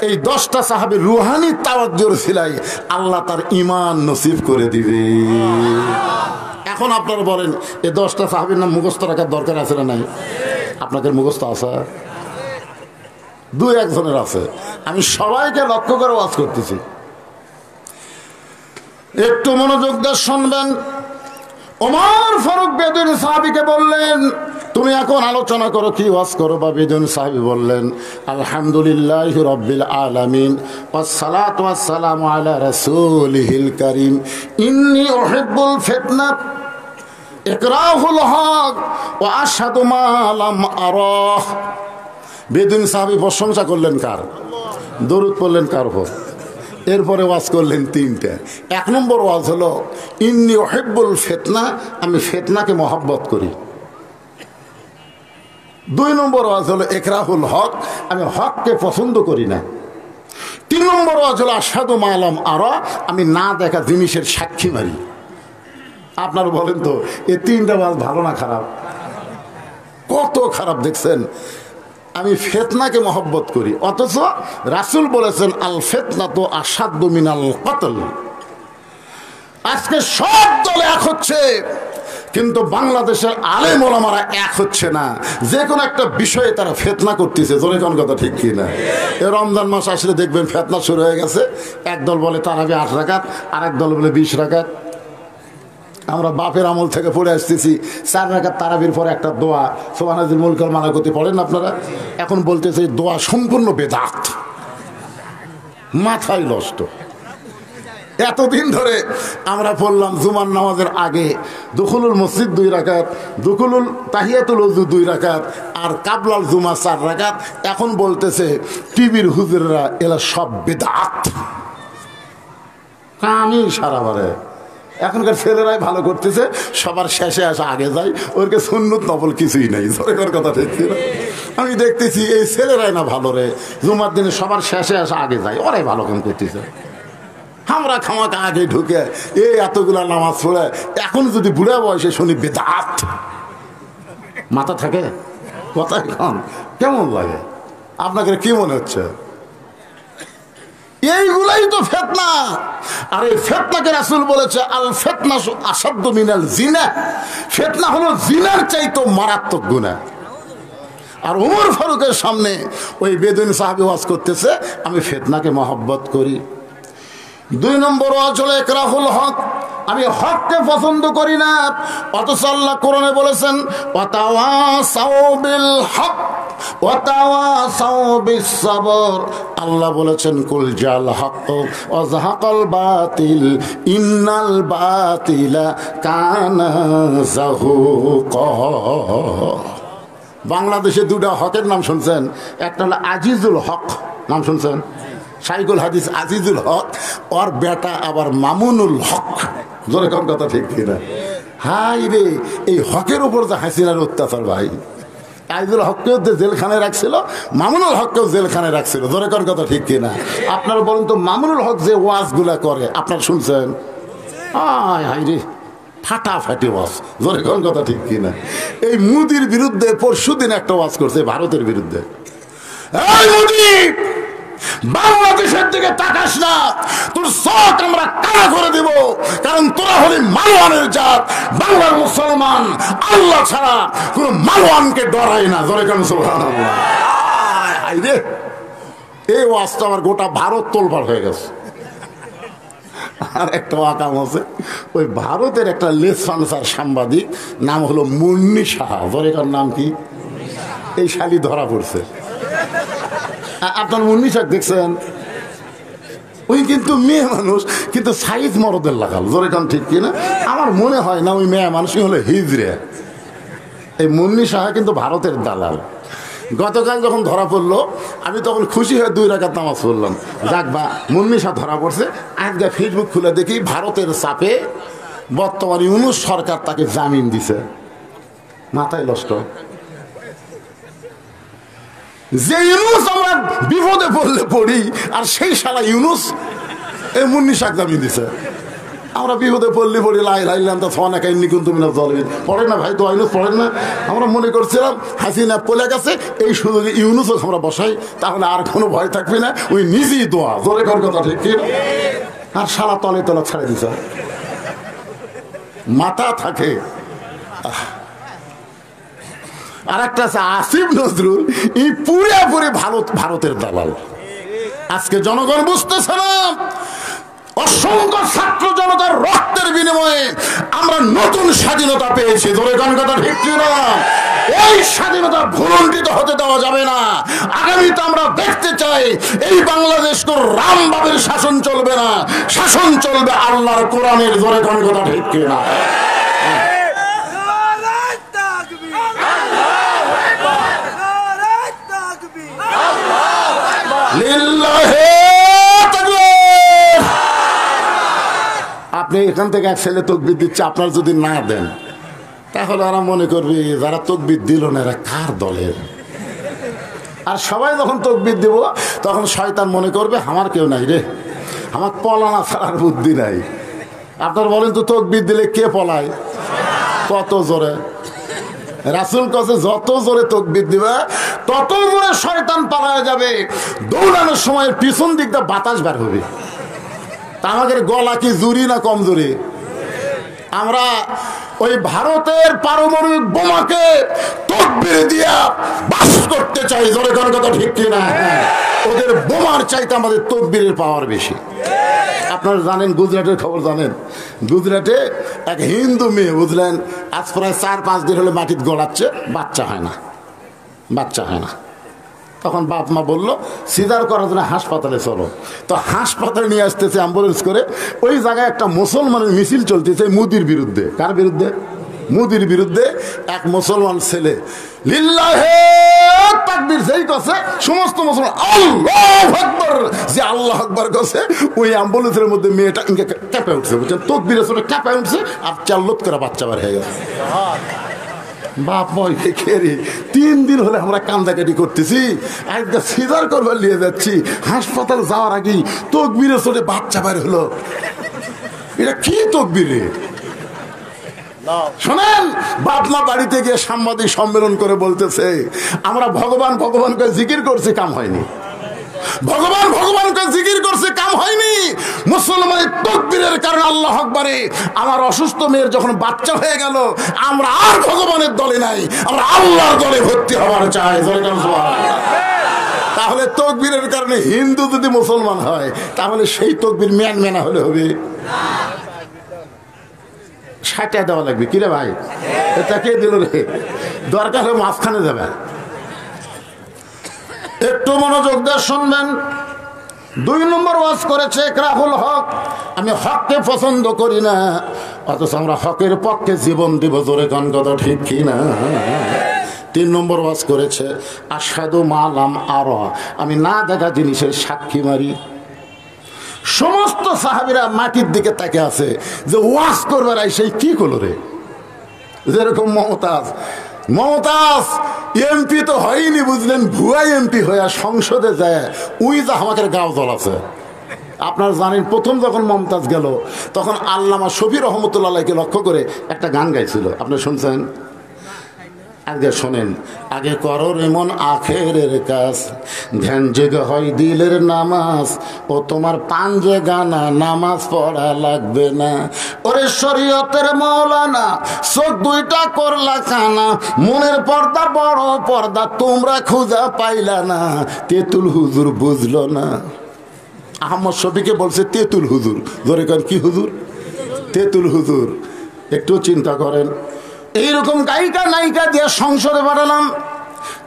Speaker 1: এই 10টা সাহাবীর রুহানি তাওয়াজ্জুর ছিলাই আল্লাহ তার ঈমান নসিব করে দিবে। এখন আপনারা বলেন, এই 10টা সাহাবীর নাম মুখস্থ রাখার দরকার আছে না নাই? আপনাদের মুখস্থ আছে? 2-1 জনের আছে। আমি সবাইকে লক্ষ্য করে ওয়াজ করতেছি, একটু মনোযোগ দিয়ে শুনবেন। ওমর ফারুক বেদুইন সাহাবীকে বললেন, তুমি এখন আলোচনা করো, কি ওয়াজ করো? বা বেদুইন সাহাবী বললেন, আলহামদুলিল্লাহি রাব্বিল আলামিন ওয়াসসালাতু ওয়াসসালামু আলা রাসূলিহিল কারীম ইন্নী উহিব্বুল ফিতনা ইকরাহুল হক ওয়া আশহাদু মা লাম আরাহ। বেদুইন সাহাবী প্রশংসা করলেন কার? দরুদ পড়লেন কার উপর? এরপরে ওয়াজ করলেন 3টা। 1 নম্বর ওয়াজ হলো ইন্নী উহিব্বুল ফিতনা, আমি ফিতনাকে মহব্বত করি। 2 নম্বর ওয়াজ হলো ইকরাহুল হক, আমি হককে পছন্দ করি না। 3 নম্বর ওয়াজ হলো আশহাদু মা লাম আরা, আমি না দেখা জিনিসের সাক্ষী মারি। আপনারা বলেন তো, এই 3টা ওয়াজ ভালো না খারাপ? কত খারাপ দেখছেন। আমি ফিতনাকে মহব্বত করি, অথচ রাসূল বলেছেন আল ফিতনাতু আশাদ্দু মিনাল কতল। আজকে সব দল এক হচ্ছে, কিন্তু বাংলাদেশের আলেম ওলামারা এক হচ্ছে না। যে কোনো একটা বিষয়ে তারা ফিতনা করতেছে। জোরে কোন কথা ঠিক কি না? এই রমজান মাস আসলে দেখবেন ফিতনা শুরু হয়ে গেছে। এক দল বলে তারাবি 8 রাকাত, আর এক দল বলে 20 রাকাত। আমরা বাপের আমল থেকে পড়ে আসতেছি 4 রাকাত তারাবির পরে একটা দোয়া সুবহানাল মুলকুল মালাকুতি পড়েন আপনারা। এখন বলতেছে দোয়া সম্পূর্ণ বেদাত, মাথায় নষ্ট। এতদিন ধরে আমরা পড়লাম জুমার নামাজের আগে দুখুলুল মসজিদ 2 রাকাত, দুখুলুল তাহিয়াতুল ওযু 2 রাকাত, আর কাবলাল জুমা 4 রাকাত। এখন বলতেছে টিভির হুজুররা এলা সব বেদাত। কামি সারা বারে। এখনকার ছেলেরাই ভালো করতেছে, সবার শেষে আসা আগে যায়, ওরকে সুন্নত নফল কিছুই নেই। সরকার কথা ঠিক না? আমি দেখতেছি এই ছেলেরাই না ভালো রে, জুমার দিনে সবার শেষে আসা আগে যায়, ওরাই ভালো কাম করতেছে। আমরা খামাকা আগে ঢুকে এই এতগুলা নামাজ পড়ে, এখন যদি বুড়া বয়সে শুনি বেদাত, মাথা থাকে? কথা কম কেমন লাগে? আপনাকে কি মনে হচ্ছে? এইগুলাই তো ফিতনা। আর এই ফিতনাকে রাসূল বলেছে আল ফিতনা আসাদ্দু মিনাল জিনা, ফিতনা হলো জিনার চাইতে মারাত্মক গুনাহ। আর ওমর ফারুকের সামনে ওই বেদুইন সাহাবী ওয়াজ করতেছে আমি ফিতনাকে মহব্বত করি। 2 নম্বর ওয়াজ হলো ইকরাহুল হক, আমি হককে পছন্দ করি না। অথচ আল্লাহ কোরআনে বলেছেন ওয়াতাওয়াসাউ বিল হক ওয়াতাওয়াসাউ বিস সাবর। আল্লাহ বলেছেন কুল জাল হক ওয়া যাহাকাল বাতিল ইন্নাল বাতিলা কানা যাহুকা। বাংলাদেশে 2টা হকের নাম শুনছেন, একটা হলো আজিজুল হক, নাম শুনছেন? শাইখুল হাদিস আজিজুল হক, ওর বেটা আবার মামুনুল হক। জোরে কোন কথা ঠিক কিনা? হাই রে, এই হকের উপর যে হাসিনার অত্যাচার ভাই। আজিজুল হককেও জেলখানায় রাখছিল, মামুনুল হককেও জেলখানায় রাখছিল। জোরে কোন কথা ঠিক কিনা? আপনারা বলুন তো, মামুনুল হক যে ওয়াজগুলা করে আপনারা শুনছেন? হাই রে, ফাটাফাটি ওয়াজ। জোরে কোন কথা ঠিক কিনা? এই মোদির বিরুদ্ধে পরশুদিন একটা ওয়াজ করছে, ভারতের বিরুদ্ধে। এই মোদি, বাংলাদেশের দিকে তাকাস না, তোর চোখ আমরা কানা করে দিব, কারণ তোরা হলি মালওয়ানের জাত। বাংলার মুসলমান আল্লাহ ছাড়া কোন মালওয়ানকে ডরায় না। জোরে কেন সুবহানাল্লাহ। এই ওয়াজটা আমার গোটা ভারত তোলপাড় হয়ে গেছে। আর একটা ওয়াকাম আছে, ওই ভারতের একটা লেসফান্সার সাংবাদিক, নাম হলো মুন্নি সাহা। জোরে কার নাম কি? এই শালি ধরা পড়ছে। আপনার মুন্নি সাহেব দেখছেন? ওই কিন্তু মেয়ে মানুষ, কিন্তু সাইজ মরদের লাগাল। জোরে কান ঠিক কিনা? আমার মনে হয় না ওই মেয়ে মানুষই হলো হিজড়ে। এই মুন্নি সাহা কিন্তু ভারতের দালাল। গতকাল যখন ধরা পড়লো, আমি তখন খুশি হয়ে 2 রাকাত নামাজ পড়লাম। যাক বা মুন্নি সাহা ধরা পড়ছে। আজকে ফেসবুক খুলে দেখি ভারতের চাপে বর্তমান ইউনূস সরকার তাকে জামিন দিছে। মাথায় নষ্ট। যে ইউনূস আমরা বিপদে পড়লে পড়ি, আর সেই শালা ইউনূস এই মুন্নি সাহেব জামিন দিছে। আমরা বিপদে পড়লি পড়ি লাই লাইলাম তা ছয় নাকাই নিকুন তুমি না জলবিন পড়ে না ভাই, তো ইউনুস পড়েন না? আমরা মনে করছিলাম হাসিনা পলে গেছে, এই সুযোগে ইউনুসও আমরা বসাই, তাহলে আর কোনো ভয় থাকবে না। ওই নিজেই দোয়া জোরে কর কথা ঠিক কি? আর সারা তলে তলে ছাড়ে দিছে, মাথা থাকে। আর একটা আছে আসিফ নজরুল, এই পুরোপুরি ভারতের দালাল। আজকে জনগণ বুঝতেছে না, অসংখ্য ছাত্র জনতার রক্তের বিনিময়ে আমরা নতুন স্বাধীনতা পেয়েছি। ধরে কোন কথা ঠিক না? এই স্বাধীনতা ভুলণ্ঠিত হতে দেওয়া যাবে না। আগামীতে আমরা দেখতে চাই এই বাংলাদেশ কোন রামবাবের শাসন চলবে না, শাসন চলবে আল্লাহর কোরআনের। ধরে কোন কথা ঠিক না? আপনি এখান থেকে এক ছেলে তকবির দিচ্ছে, আপনার যদি না দেন তাহলে ওরা মনে করবে যারা তকবির দিল না এরা কার দলের। আর সবাই যখন তকবির দিব তখন শয়তান মনে করবে আমার কেউ নাই রে, আমার পলানা ছাড়ার বুদ্ধি নাই। আপনার বলেন তো তকবির দিলে কে পলায়? কত জোরে রাসূল কাছে যত জোরে তকবির দিবে তত জোরে শয়তান পালায় যাবে। দৌড়ানোর সময় পিছন দিকটা বাতাস বের হবে। তা আমাদের গলা কি জুরি না কমজোরি? আমরা ওই ভারতের পারমাণবিক বোমাকে তকবির দিয়া বাস করতে চাই। জোরে কোন কথা ঠিক কিনা? ওদের বোমার চাইতে আমাদের তকবিরের পাওয়ার বেশি। আপনারা জানেন গুজরাটের খবর জানেন? গুজরাটে এক হিন্দু মেয়ে বুঝলেন আজ প্রায় 4-5 দিন হলে মাটিতে গড়াচ্ছে, বাচ্চা হয় না, বাচ্চা হয় না। তখন বাপ মা বললো সিজার করার জন্য হাসপাতালে চলো। তো হাসপাতালে নিয়ে আসতেছে অ্যাম্বুলেন্স করে। ওই জায়গায় একটা মুসলমানের মিছিল চলতেছে মোদির বিরুদ্ধে। কার বিরুদ্ধে? মোদির বিরুদ্ধে। এক মুসলমান ছেলে লিল্লাহে তাকবীর যেই কথা সমস্ত মুসলমান আল্লাহু আকবার, যে আল্লাহু আকবার কছে ওই অ্যাম্বুলেন্সের মধ্যে মেয়েটা কেঁপে উঠছে, বুঝছেন? তকবীরের সাথে কেঁপে উঠছে আর চাল্লত করে বাচ্চা বের হয়ে গেছে। বাপ মা খেয়ে 3 দিন হলে আমরা কান্দাকাটি করতেছি, একটা সিজার করবার নিয়ে যাচ্ছি, হাসপাতাল যাওয়ার আগেই তকবীরের চোটে বাচ্চা বের হলো। এটা কি তকবীরে? শোনেন, বাপ মা বাড়িতে গিয়ে সাংবাদিক সম্মেলন করে বলতেছে আমরা ভগবান ভগবান করে জিকির করছি, কাম হয়নি। ভগবান ভগবান করে জিকির করছে, কাম হয়নি। মুসলমানের তাকবীরের কারণে আল্লাহু আকবারে আমার অসুস্থ মেয়ের যখন বাচ্চা হয়ে গেল, আমরা আর ভগবানের দলে নাই, আমরা আল্লাহর দলে ভর্তি হওয়ার চাই। তাহলে তাকবীরের কারণে হিন্দু যদি মুসলমান হয় তাহলে সেই তাকবীর মেনা হলে হবে 60 দেওয়া লাগবে। কিরে ভাই, এটা কে দিল রে? দরকার হলে মাঝখানে যাবে। একটু মনোযোগ দিয়ে শুনবেন। 2 নম্বর ওয়াজ করেছে ইকরাহুল হক। আমি হককে পছন্দ করি না, অথচ আমরা হকের পক্ষে জীবন দিব। জোরে গান কথা ঠিক কি না? 3 নম্বর ওয়াজ করেছে আশহাদু মা লাম আরা, আমি না দেখা জিনিসের সাক্ষী মারি। সমস্ত সাহাবীরা মাটির দিকে তাকিয়ে আছে যে ওয়াজ করবার সেই কি করলো রে। যেরকম মমতাজ এমপি তো হয়নি বুঝলেন, ভুয়া এমপি হয়ে সংসদে যায় উই যা আমাদের গাও দল আছে। আপনারা জানেন প্রথম যখন মমতাজ গেল তখন আল্লামা শফি রহমতুল্লাহকে লক্ষ্য করে একটা গান গাইছিল, আপনারা শুনছেন? আগে শোনেন, আগে করো এমন আখেরের কাজ, ধ্যান জেগে হয় দিলের নামাজ, ও তোমার পাঞ্জে গানা নামাজ পড়া লাগবে না। ওরে শরীয়তের মাওলানা চোখ 2টা করলা কানা, মনের পর্দা বড় পর্দা তোমরা খুঁজা পাইলা না, তেতুল হুজুর বুঝলো না। আহমদ শফিকে বলছে তেতুল হুজুর। ধরে করেন কি হুজুর? তেতুল হুজুর। একটু চিন্তা করেন, এইরকম গায়িকা নায়িকা দিয়ে সংসদে পাঠালাম,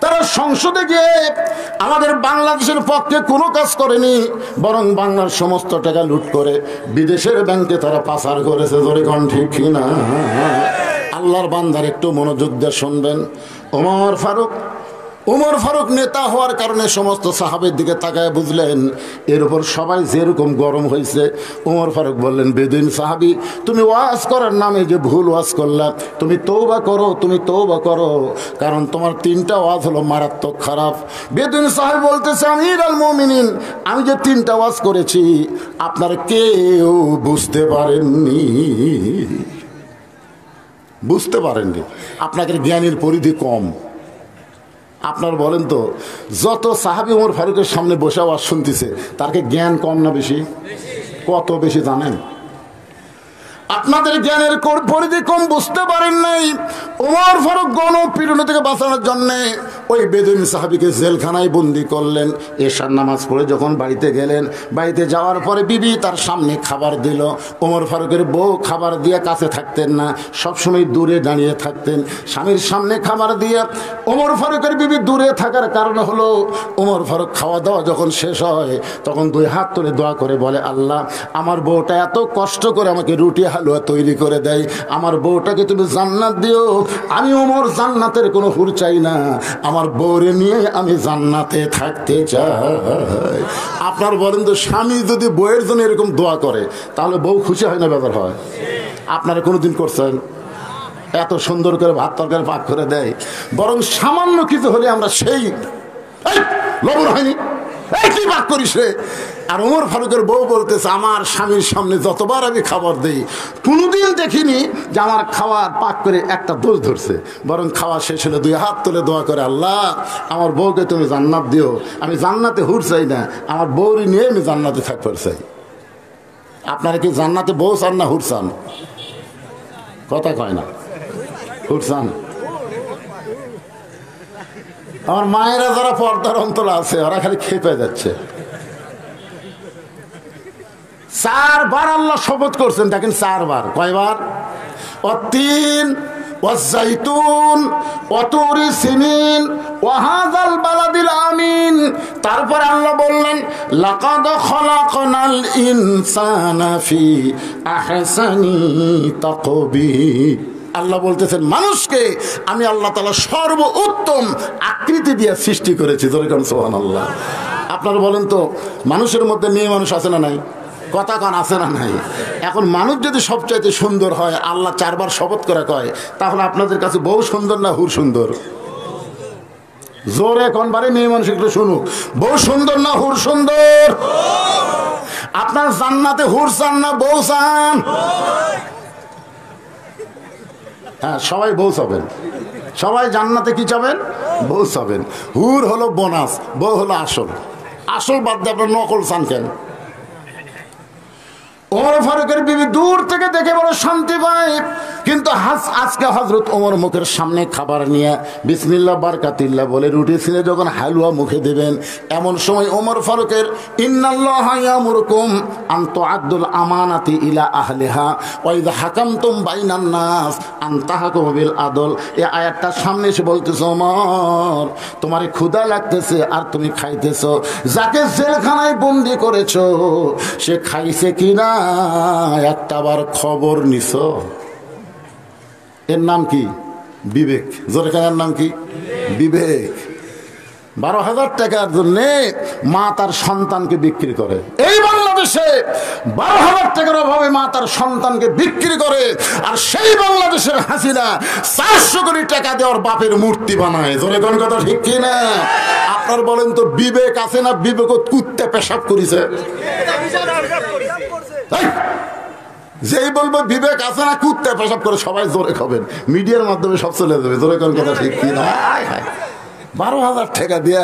Speaker 1: তারা সংসদে গিয়ে আমাদের বাংলাদেশের পক্ষে কোনো কাজ করেনি, বরং বাংলার সমস্ত টাকা লুট করে বিদেশের ব্যাংকে তারা পাচার করেছে। ধরে কোন ঠিক না? আল্লাহর বান্দার একটু মনোযোগ দিয়ে শুনবেন। ওমর ফারুক উমর ফারুক নেতা হওয়ার কারণে সমস্ত সাহাবের দিকে তাকায় বুঝলেন এর উপর সবাই যেরকম গরম হয়েছে। উমর ফারুক বললেন, বেদুইন সাহাবি, তুমি ওয়াজ করার নামে যে ভুল ওয়াজ করলা, তুমি তওবা করো, তুমি তওবা করো, কারণ তোমার 3টা ওয়াজ হলো মারাত্মক খারাপ। বেদুইন সাহাবি বলতেছে, আমিরুল মুমিনিন, আমি যে 3টা ওয়াজ করেছি আপনারা কেউ বুঝতে পারেননি, বুঝতে পারেননি, আপনাদের জ্ঞানের পরিধি কম। আপনার বলেন তো, যত সাহাবী ওমর ফারুকের সামনে বসে আওয়াজ শুনতেছে তার কি জ্ঞান কম না বেশি? কত বেশি জানেন? আপনাদের জ্ঞানের পরিধি কম, বুঝতে পারেন নাই। ওমর ফারুক গণপীড়ন থেকে বাঁচানোর জন্যে ওই বেদুইন সাহাবীকে জেলখানায় বন্দি করলেন। এশার নামাজ পড়ে যখন বাড়িতে গেলেন, বাড়িতে যাওয়ার পরে বিবি তার সামনে খাবার দিল। ওমর ফারুকের বউ খাবার দিয়ে কাছে থাকতেন না, সবসময় দূরে দাঁড়িয়ে থাকতেন। স্বামীর সামনে খাবার দিয়ে ওমর ফারুকের বিবি দূরে থাকার কারণ হলো, ওমর ফারুক খাওয়া দাওয়া যখন শেষ হয় তখন 2 হাত তুলে দোয়া করে বলে, আল্লাহ, আমার বউটা এত কষ্ট করে আমাকে রুটি হালুয়া তৈরি করে দেয়, আমার বউটাকে তুমি জান্নাত দিও। আমি ওমর জান্নাতের কোনো হুর চাই না, আমার বউরে নিয়ে আমি জান্নাতে থাকতে চাই। আপনার বলেন তো, স্বামী যদি বউয়ের জন্য এরকম দোয়া করে তাহলে বউ খুশি হয় না বেজার হয়? আপনারা কোনোদিন করছেন? এত সুন্দর করে ভাত তরকারি পাক করে দেয়, বরং সামান্য কিছু হলে আমরা সেই লবণ হয়নি কি পাক করিস রে। আর ওমর ফারুকের বউ বলতেছে, আমার স্বামীর সামনে যতবার আমি খাবার দিই কোনোদিন দেখিনি যে আমার খাবার পাক করে একটা দোষ ধরছে, বরং খাওয়া শেষ হলে 2 হাত তুলে দোয়া করে, আল্লাহ, আমার বউকে তুমি জান্নাত দিও, আমি জান্নাতে হুর চাই না, আমার বউরি নিয়ে আমি জান্নাতে থাকতে চাই। আপনারা কি জান্নাতে বউ চান না হুর চান? কথা কয় না, হুর চান? আমার মায়েরা যারা পর্দার অন্তরে আছে ওরা খালি খেপে যাচ্ছে। 4 বার আল্লাহ শপথ করছেন, দেখেন 4 বার। কয়বার? অতীন ওয়াজাইতুন ওয়াতুরি সিনিন ওয়াহাযাল বালাদিল আমিন। তারপর আল্লাহ বললেন, লাকাদ খলাকনাল ইনসানা ফি আহসানি তাকবীর। আল্লাহ বলতেছেন, মানুষকে আমি আল্লাহ তাআলা সর্বোত্তম আকৃতি দিয়ে সৃষ্টি করেছি। যেরকম সুবহানাল্লাহ। আপনারা বলেন তো, মানুষের মধ্যে মেয়ে মানুষ আছে না নাই? কথা কান আছে না নাই? এখন মানুষ যদি সবচাইতে সুন্দর হয়, আল্লাহ 4 বার শপথ করে কয়, তাহলে আপনাদের কাছে বউ সুন্দর না হুর সুন্দর? জোরে কোনবারে মেয়ে মানুষ একটু শুনুক, বউ সুন্দর না হুর সুন্দর? আপনার জান্নাতে হুর চান না বউ চান? হ্যাঁ, সবাই বউ চাবেন, সবাই জান্নাতে কি চাবেন? বউ চাবেন। হুর হলো বোনাস, বউ হলো আসল। আসল বাদ দিয়ে আপনার নকল চান কেন? ওমর ফারুকের বিবি দূর থেকে দেখে বড় শান্তি পায়, কিন্তু আজকে হযরত ওমর মুখের সামনে খাবার নিয়ে বিসমিল্লাহ বারকাতিল্লাহ বলে রুটি ছিনে যখন হালুয়া মুখে দেবেন, এমন সময় ওমর ফারুকের ইন্নাল্লাহা ইয়ামুরুকুম আন তুআদ্দুল আমানাতি ইলা আহলিহা ওয়া ইযা হাকামতুম বাইনান নাস আন তাহকুমু বিল আদল, এই আয়াতটা সামনে এসে বলতেছে, ওমর, তোমার ক্ষুধা লাগতেছে আর তুমি খাইতেছো, যাকে জেলখানায় বন্দি করেছো সে খাইছে কিনা একটাবার খবর নিছো? এর নাম কি? বিবেক। জোরে কার নাম কি? বিবেক। 12,000 টাকার জন্য মা তার সন্তানকে বিক্রি করে। এই বাংলাদেশে 12,000 টাকার অভাবে মা তার সন্তানকে বিক্রি করে, আর সেই বাংলাদেশের হাসিনা 400 কোটি টাকা দেওয়ার বাপের মূর্তি বানায়। জোরে কোন কথা ঠিক কি না? আপনার বলেন তো, বিবেক আছে না? বিবেক কুত্তে পেশাব করেছে। যেই বলবো বিবেক আছে না, কুত্তে পেশাব করে, সবাই জোরে খাবেন, মিডিয়ার মাধ্যমে সব চলে যাবে। জোরে কোন কথা ঠিক কি না? 12,000 টাকা দিয়ে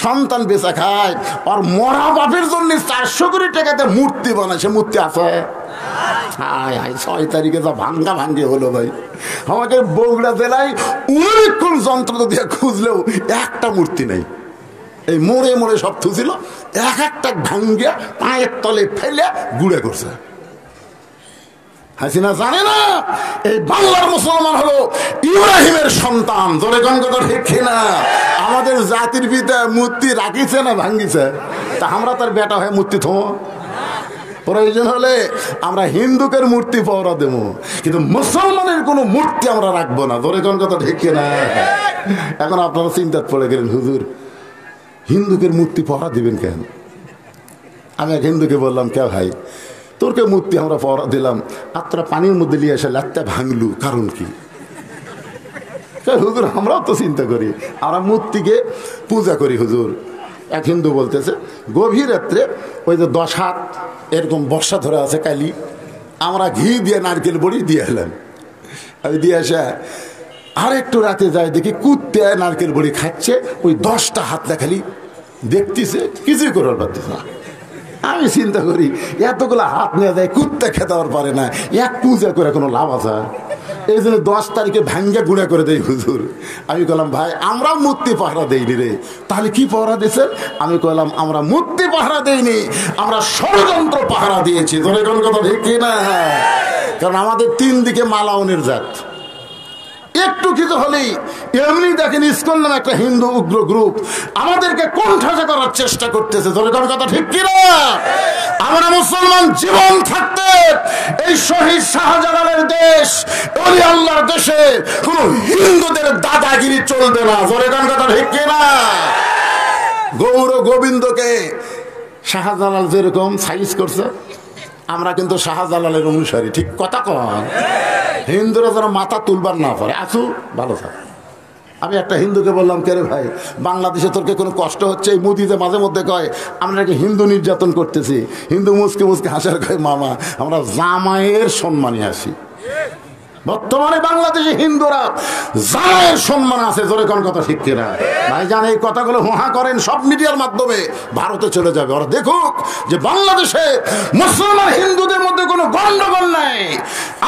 Speaker 1: সন্তান বেচা খায়, আর মরা বাপের জন্য 400 কোটি টাকাতে মূর্তি বানায়। সে মূর্তি আছে? 6 তারিখে যা ভাঙ্গা ভাঙ্গি হলো ভাই, আমাকে বগুড়া জেলায় 19 যন্ত্র দিয়ে খুঁজলেও একটা মূর্তি নেই। এই মোড়ে মোড়ে সব থুছিল, এক একটা ভাঙ্গিয়া পায়ের তলে ফেলে গুড়ে করছে। হাসিনা জানে না এই বাংলার মুসলমান হলো ইব্রাহিমের সন্তান। জোরে কোন কথা ঠিক না? আমাদের জাতির পিতা মূর্তি রাখিছে না ভাঙ্গিছে? তা আমরা তার বেটা হয়ে মূর্তি থমো? প্রয়োজন হলে আমরা হিন্দুকের মূর্তি পাওয়া দেবো, কিন্তু মুসলমানের কোনো মূর্তি আমরা রাখবো না। জোরে কোন কথা ঠিক না? এখন আপনারা চিন্তা পড়ে গেলেন, হুজুর হিন্দুকে মূর্তি পহরা দিবেন কেন? আমি এক হিন্দুকে বললাম, কে ভাই তোরকে মূর্তি আমরা পহরা দিলাম, আর তোরা পানির মধ্যে নিয়ে এসে লাত্তা ভাঙলু, কারণ কি? হুজুর আমরাও তো চিন্তা করি, আমরা মূর্তিকে পূজা করি হুজুর। এক হিন্দু বলতেছে, গভীর রাত্রে ওই যে 10 হাত এরকম বর্ষা ধরে আছে কালি, আমরা ঘি দিয়ে নারকেল বড়ি দিয়ে এলাম। আমি দিয়ে আসা আর একটু রাতে যায় দেখি কুত্তে নারকেল বড়ি খাচ্ছে, ওই 10টা হাত দেখালি দেখতেছে, কিছুই করার পারতেছে না। আমি চিন্তা করি এতগুলো হাত নিয়ে যায়, কুত্তে খেতে পারে না, এক পূজা করে কোনো লাভ আছে? এই জন্য 10 তারিখে ভাঙ্গা গুঁড়া করে দেয় হুজুর। আমি বললাম, ভাই আমরা মূর্তি পাহারা দেইনি রে। তাহলে কি পাহারা দিয়েছেন? আমি বললাম, আমরা মূর্তি পাহারা দেইনি, আমরা ষড়যন্ত্র পাহারা দিয়েছি। ধরে কোন কথা ঠিক কিনা? কারণ আমাদের 3 দিকে মালাউনের জাত, একটু কিছু হলেই এমনি দেখেন ইসকন নামে একটা হিন্দু উগ্র গ্রুপ আমাদেরকে কোণঠাসা করার চেষ্টা করতেছে। ধরে কোন কথা ঠিক কিনা? আমরা মুসলমান জীবন থাকতে এই শহীদ শাহজালালের দেশ, ওলি আল্লাহর দেশে কোন হিন্দুদের দাদাগিরি চলবে না। ধরে কোন কথা ঠিক কিনা? গৌর গোবিন্দকে শাহজালাল যেরকম সাইজ করছে, আমরা কিন্তু শাহজালালের অনুসারী। ঠিক কথা কন? হিন্দুরা যেন মাথা তুলবার না পারে, আসু ভালো থাকে। আমি একটা হিন্দুকে বললাম, কে রে ভাই বাংলাদেশে তোরকে কোনো কষ্ট হচ্ছে? এই মোদিতে মাঝে মধ্যে কয় আমরা কি হিন্দু নির্যাতন করতেছি। হিন্দু মুসকে মুসকে হাসার কয়, মামা আমরা জামাইয়ের সম্মানে আসি। বর্তমানে বাংলাদেশে হিন্দুরা জামাইয়ের সম্মান আছে। জোরে কোন কথা ঠিক কিনা? ভাই জান এই কথাগুলো হোহা করেন সব মিডিয়ার মাধ্যমে, ভারতে চলে যাবে, ওরা দেখুক যে বাংলাদেশে মুসলমান হিন্দুদের মধ্যে কোনো গন্ডগোল নাই।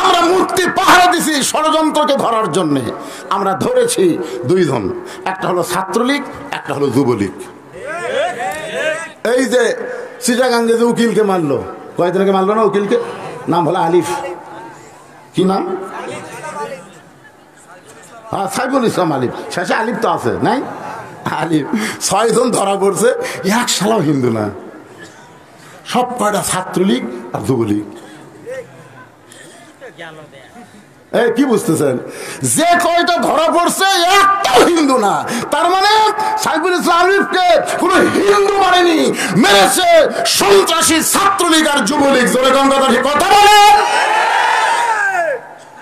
Speaker 1: আমরা মূর্তি পাহারা দিছি ষড়যন্ত্রকে ধরার জন্য। আমরা ধরেছি 2 জন, একটা হলো ছাত্রলীগ, একটা হলো যুবলীগ। এই যে চিটাগাঙ্গে যে উকিলকে মারলো, কয়েকজনকে মারলো না উকিলকে, নাম হলো আলিফ, কি নাম? হ্যাঁ সাইফুল ইসলাম আলিফ। শেষে আলিফ তো আছে নাই? আলিফ 6 জন ধরা পড়ছে, এক শালাও হিন্দু না, সব কয়টা ছাত্রলীগ আর যুবলীগ। এই কি বুঝতেছেন? যে কয়টা ধরা পড়ছে একটাও হিন্দু না। তার মানে সাইফুল ইসলাম আলিফকে কোন হিন্দু মানেনি, মেরেছে সন্ত্রাসী ছাত্রলীগ আর যুবলীগ। জোরে কথা বলে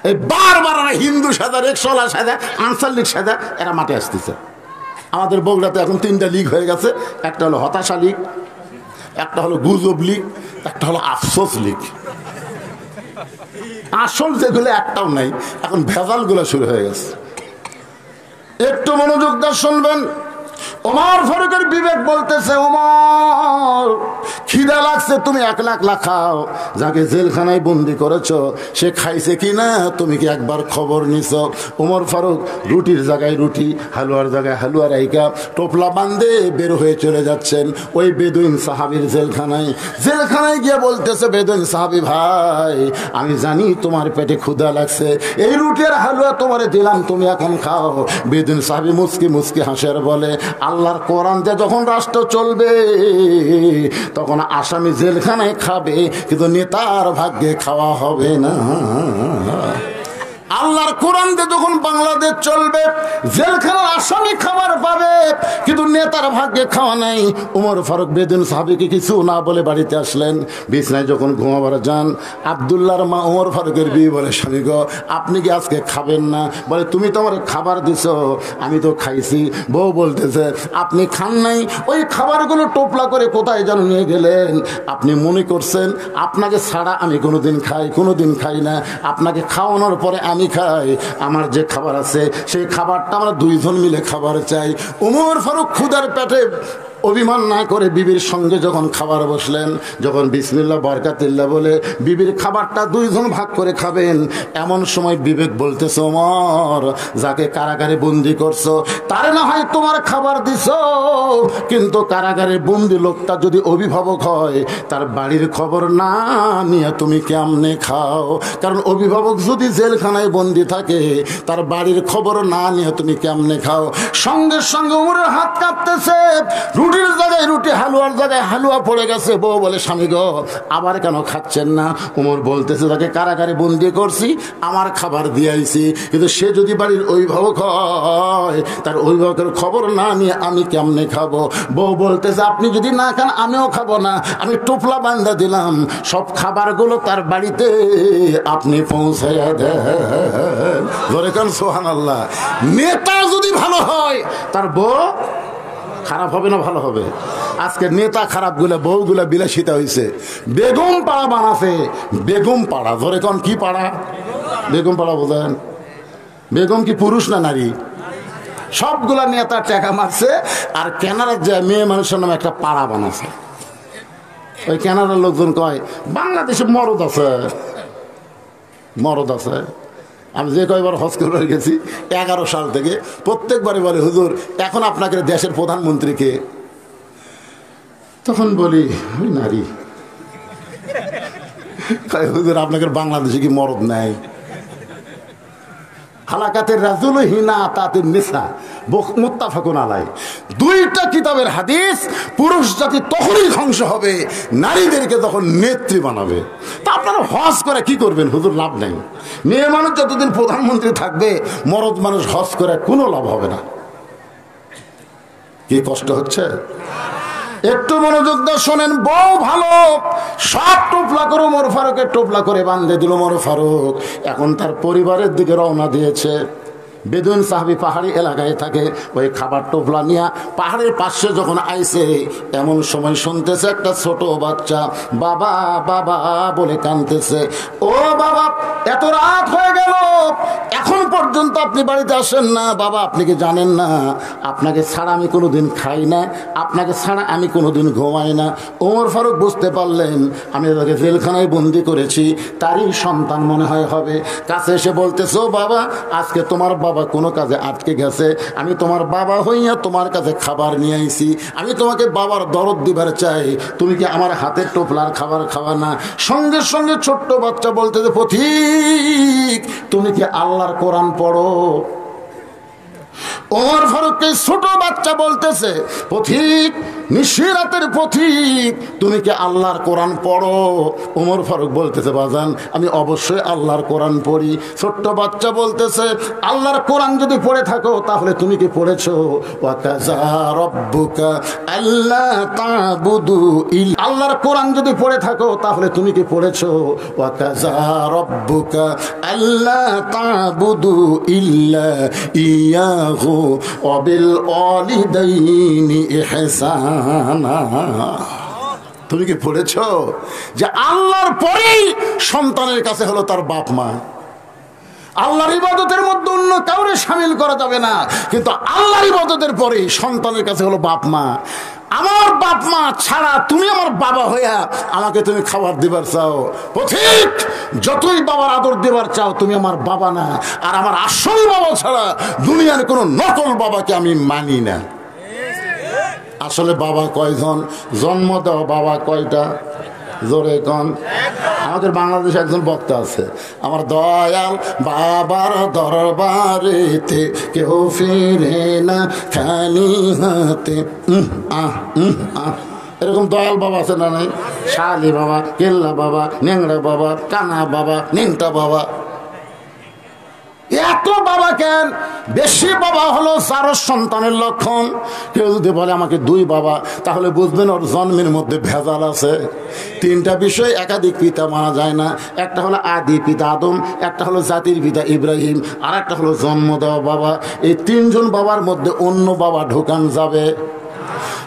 Speaker 1: এই বারবার হিন্দু সাদা, রেকশলা সাদা, আনসার লীগ সাদা, এরা মাঠে আসতেছে। আমাদের বগুড়াতে এখন 3টা লীগ হয়ে গেছে, একটা হলো হতাশা লীগ, একটা হলো গুজব লীগ, একটা হলো আফসোস লীগ। আসল যেগুলো একটাও নাই, এখন ভেজাল গুলো শুরু হয়ে গেছে। একটু মনোযোগ দিয়ে শুনবেন। ওমর ফারুকের বিবেক বলতেছে, ওমর খিদা লাগছে, তুমি 1 লাখ খাও। যাকে জেলখানায় বন্দি করেছো সে খাইছে কিনা তুমি কি একবার খবর নিছো? ওমর ফারুক রুটির জায়গায় রুটি, হালুয়ার জায়গায় হালুয়া রাইকা টোপলা বান্ধে বের হয়ে চলে যাচ্ছেন ওই বেদুইন সাহাবীর জেলখানায়। জেলখানায় গিয়ে বলতেছে, বেদুইন সাহাবী ভাই আমি জানি তোমার পেটে ক্ষুধা লাগছে, এই রুটি আর হালুয়া তোমারে দিলাম, তুমি এখন খাও। বেদুইন সাহাবী মুচকি মুচকি হাসের বলে, আল্লাহর কোরআন দিয়ে যখন রাষ্ট্র চলবে তখন আসামি জেলখানায় খাবে, কিন্তু নেতার ভাগ্যে খাওয়া হবে না। আল্লাহর কোরআন দিয়ে যখন বাংলাদেশ চলবে জেলখানার আসামি খাবার পাবে, কিন্তু নেতার ভাগ্যে খাওয়া নাই। ওমর ফারুক বেদুইন সাহাবীকে কিছু না বলে বাড়িতে আসলেন। বিছনায় যখন ঘুমাবার যান, আব্দুল্লাহর মা ওমর ফারুকের বিয়ে বলে, স্বামী গো আপনি কি আজকে খাবেন না? বলে, তুমি তো আমার খাবার দিছো, আমি তো খাইছি। বউ বলতেছে, আপনি খান নাই, ওই খাবারগুলো টোপলা করে কোথায় যেন নিয়ে গেলেন। আপনি মনে করছেন আপনাকে ছাড়া আমি কোনোদিন খাই না, আপনাকে খাওয়ানোর পরে আমি খাই। আমার যে খাবার আছে সেই খাবারটা আমরা 2 জন মিলে খাবার চাই। ওমর ফারুক ক্ষুধার পেটে অভিমান না করে বিবির সঙ্গে যখন খাবার বসলেন, যখন বিসমিল্লাহ বরকাতিল্লাহ বলে বিবির খাবারটা 2 জন ভাগ করে খাবেন, এমন সময় বিবেক বলতেছে, ওমর যাকে কারাগারে বন্দি করছো তারে না হয় তোমার খাবার দিছো, কিন্তু কারাগারে বন্দি লোকটা যদি অভিভাবক হয় তার বাড়ির খবর না নিয়ে তুমি কেমনে খাও? কারণ অভিভাবক যদি জেলখানায় বন্দি থাকে তার বাড়ির খবর না নিয়ে তুমি কেমনে খাও? সঙ্গে সঙ্গে ওমরের হাত কাঁপতেছে, রুটির জায়গায় রুটি, হালুয়ার জায়গায় হালুয়া পড়ে গেছে। বউ বলে, স্বামী গো আবার কেন খাচ্ছেন না? ওমর বলতেছে, তাকে কারাগারে বন্দি করছি, আমার খাবার দিয়ে আইছি, কিন্তু সে যদি বাড়ির অভিভাবক হয়, তার অভিভাবকের খবর না নিয়ে আমি কেমনে খাবো? বউ বলতেছে, আপনি যদি না খান আমিও খাবো না, আমি টোপলা বান্ধা দিলাম, সব খাবারগুলো তার বাড়িতে আপনি পৌঁছাইয়া দেন। ধরে কান সুবহানাল্লাহ। নেতা যদি ভালো হয়, তার বউ খারাপ হবে না ভালো হবে? আজকে নেতা খারাপ গুলা, বউগুলা বিলাসিতা হয়েছে। বেগম পাড়া বানাছে, বেগম পাড়া। ধরে কোন কি পাড়া? বেগম পাড়া বোঝেন? বেগম কি পুরুষ না নারী? সবগুলা নেতা টাকা মারছে, আর কেনারার যে মেয়ে মানুষের নামে একটা পাড়া বানাছে। ওই কেনারার লোকজন কয় বাংলাদেশে মরদ আছে, মরদ আছে। আমি যে কয়বার হজ করে গেছি 11 সাল থেকে, প্রত্যেকবারই বলে, হুজুর এখন আপনাকে দেশের প্রধানমন্ত্রীকে? তখন বলি ওই নারী। হুজুর আপনাকে বাংলাদেশে কি মরদ নাই? হালাকাতের রাজুল হিনা তাতে নিসা মুত্তাফাকুন আলাই। দুইটা কিতাবের হাদিস। পুরুষ জাতি তখনই ধ্বংস হবে নারীদেরকে তখন নেত্রী বানাবে। তা আপনারা হজ করে কি করবেন হুজুর? লাভ নাই। মেয়ে মানুষ যতদিন প্রধানমন্ত্রী থাকবে, মরদ মানুষ হজ করে কোনো লাভ হবে না। কি কষ্ট হচ্ছে? একটু মনোযোগ দিয়ে শোনেন। বউ ভালো, সব টোপলা করে ওমর ফারুকের টোপলা করে বান্ধে দিল ওমর ফারুক। এখন তার পরিবারের দিকে রওনা দিয়েছে। বেদুইন সাহাবি পাহাড়ি এলাকায় থাকে, ওই খাবার টোপলা নিয়ে পাহাড়ের পাশে যখন আইছে, এমন সময় শুনতেছে একটা ছোট বাচ্চা বাবা বাবা বলে কাঁদতেছে। ও বাবা, এত রাত হয়ে গেল, এখন পর্যন্ত আপনি বাড়িতে আসেন না। বাবা আপনি কি জানেন না, আপনাকে ছাড়া আমি কোনোদিন খাই না, আপনাকে ছাড়া আমি কোনোদিন ঘুমাই না। ওমর ফারুক বুঝতে পারলেন আমি তাকে জেলখানায় বন্দি করেছি, তারই সন্তান মনে হয় হবে। কাছে এসে বলতেছে, ও বাবা, আজকে তোমার বাবা কোনো কাজে আটকে গেছে, আমি তোমার বাবা হইয়া তোমার কাছে খাবার নিয়ে আইছি, আমি তোমাকে বাবার দরদ দিবার চাই, তুমি কি আমার হাতের টোপলার খাবার খাওয়া না? সঙ্গে সঙ্গে ছোট্ট বাচ্চা বলতেছে, পথিক তুমি কি আল্লাহর কোরআন পড়ো? ওমর ফারুককে ছোট বাচ্চা বলতেছে, পথিক, নিশিরাতের পথিক তুমি কি আল্লাহর কোরআন পড়ো? ওমর ফারুক বলতেছে, বাজান আমি অবশ্যই আল্লাহর কোরআন পড়ি। ছোট্ট বাচ্চা বলতেছে, আল্লাহর কোরআন যদি পড়ে থাকো তাহলে তুমি কি পড়েছো? ওয়াকাযা রাব্বুকা আল্লা তা'বুদু ইল্লা, আল্লাহর কোরআন যদি পড়ে থাকো তাহলে তুমি কি পড়েছো? ওয়াকাযা রাব্বুকা আল্লা তা'বুদু ইল্লা ইয়াহু ওয়াবিল ওয়ালিদাইনি ইহসানা। তুমি কি পড়েছ যে আল্লাহর পরেই সন্তানের কাছে হলো তার বাপ মা? আল্লাহর ইবাদতের মধ্যে অন্য কাউরে শামিল করা যাবে না, কিন্তু আল্লাহর ইবাদতের পরেই সন্তানের কাছে হলো বাপ মা। আমার বাপ মা ছাড়া তুমি আমার বাবা হইয়া আমাকে তুমি খাবার দিবার চাও, পথিক যতই বাবার আদর দিবার চাও তুমি আমার বাবা না। আর আমার আসল বাবা ছাড়া দুনিয়ার কোনো নকল বাবাকে আমি মানি না। আসলে বাবা কয়জন? জন্ম দেওয়া বাবা কয়টা? জোরে কন। আমাদের বাংলাদেশে একজন বক্তা আছে, আমার দয়াল বাবার দরবারেতে কেউ ফিরে না খালি হাতে। এরকম দয়াল বাবা আছে না নাই? শালি বাবা, কেল্লা বাবা, ন্যাংরা বাবা, কানা বাবা, নিংটা বাবা। এত বাবা কেন? বেশি বাবা হলো চার সন্তানের লক্ষণ। কেউ যদি বলে আমাকে দুই বাবা, তাহলে বুঝবেন ওর জন্মের মধ্যে ভেজাল আছে। তিনটা বিষয় একাধিক পিতা মানা যায় না। একটা হলো আদি পিতা আদম, একটা হলো জাতির পিতা ইব্রাহিম, আর একটা হলো জন্ম দেওয়া বাবা। এই তিনজন বাবার মধ্যে অন্য বাবা ঢোকান যাবে?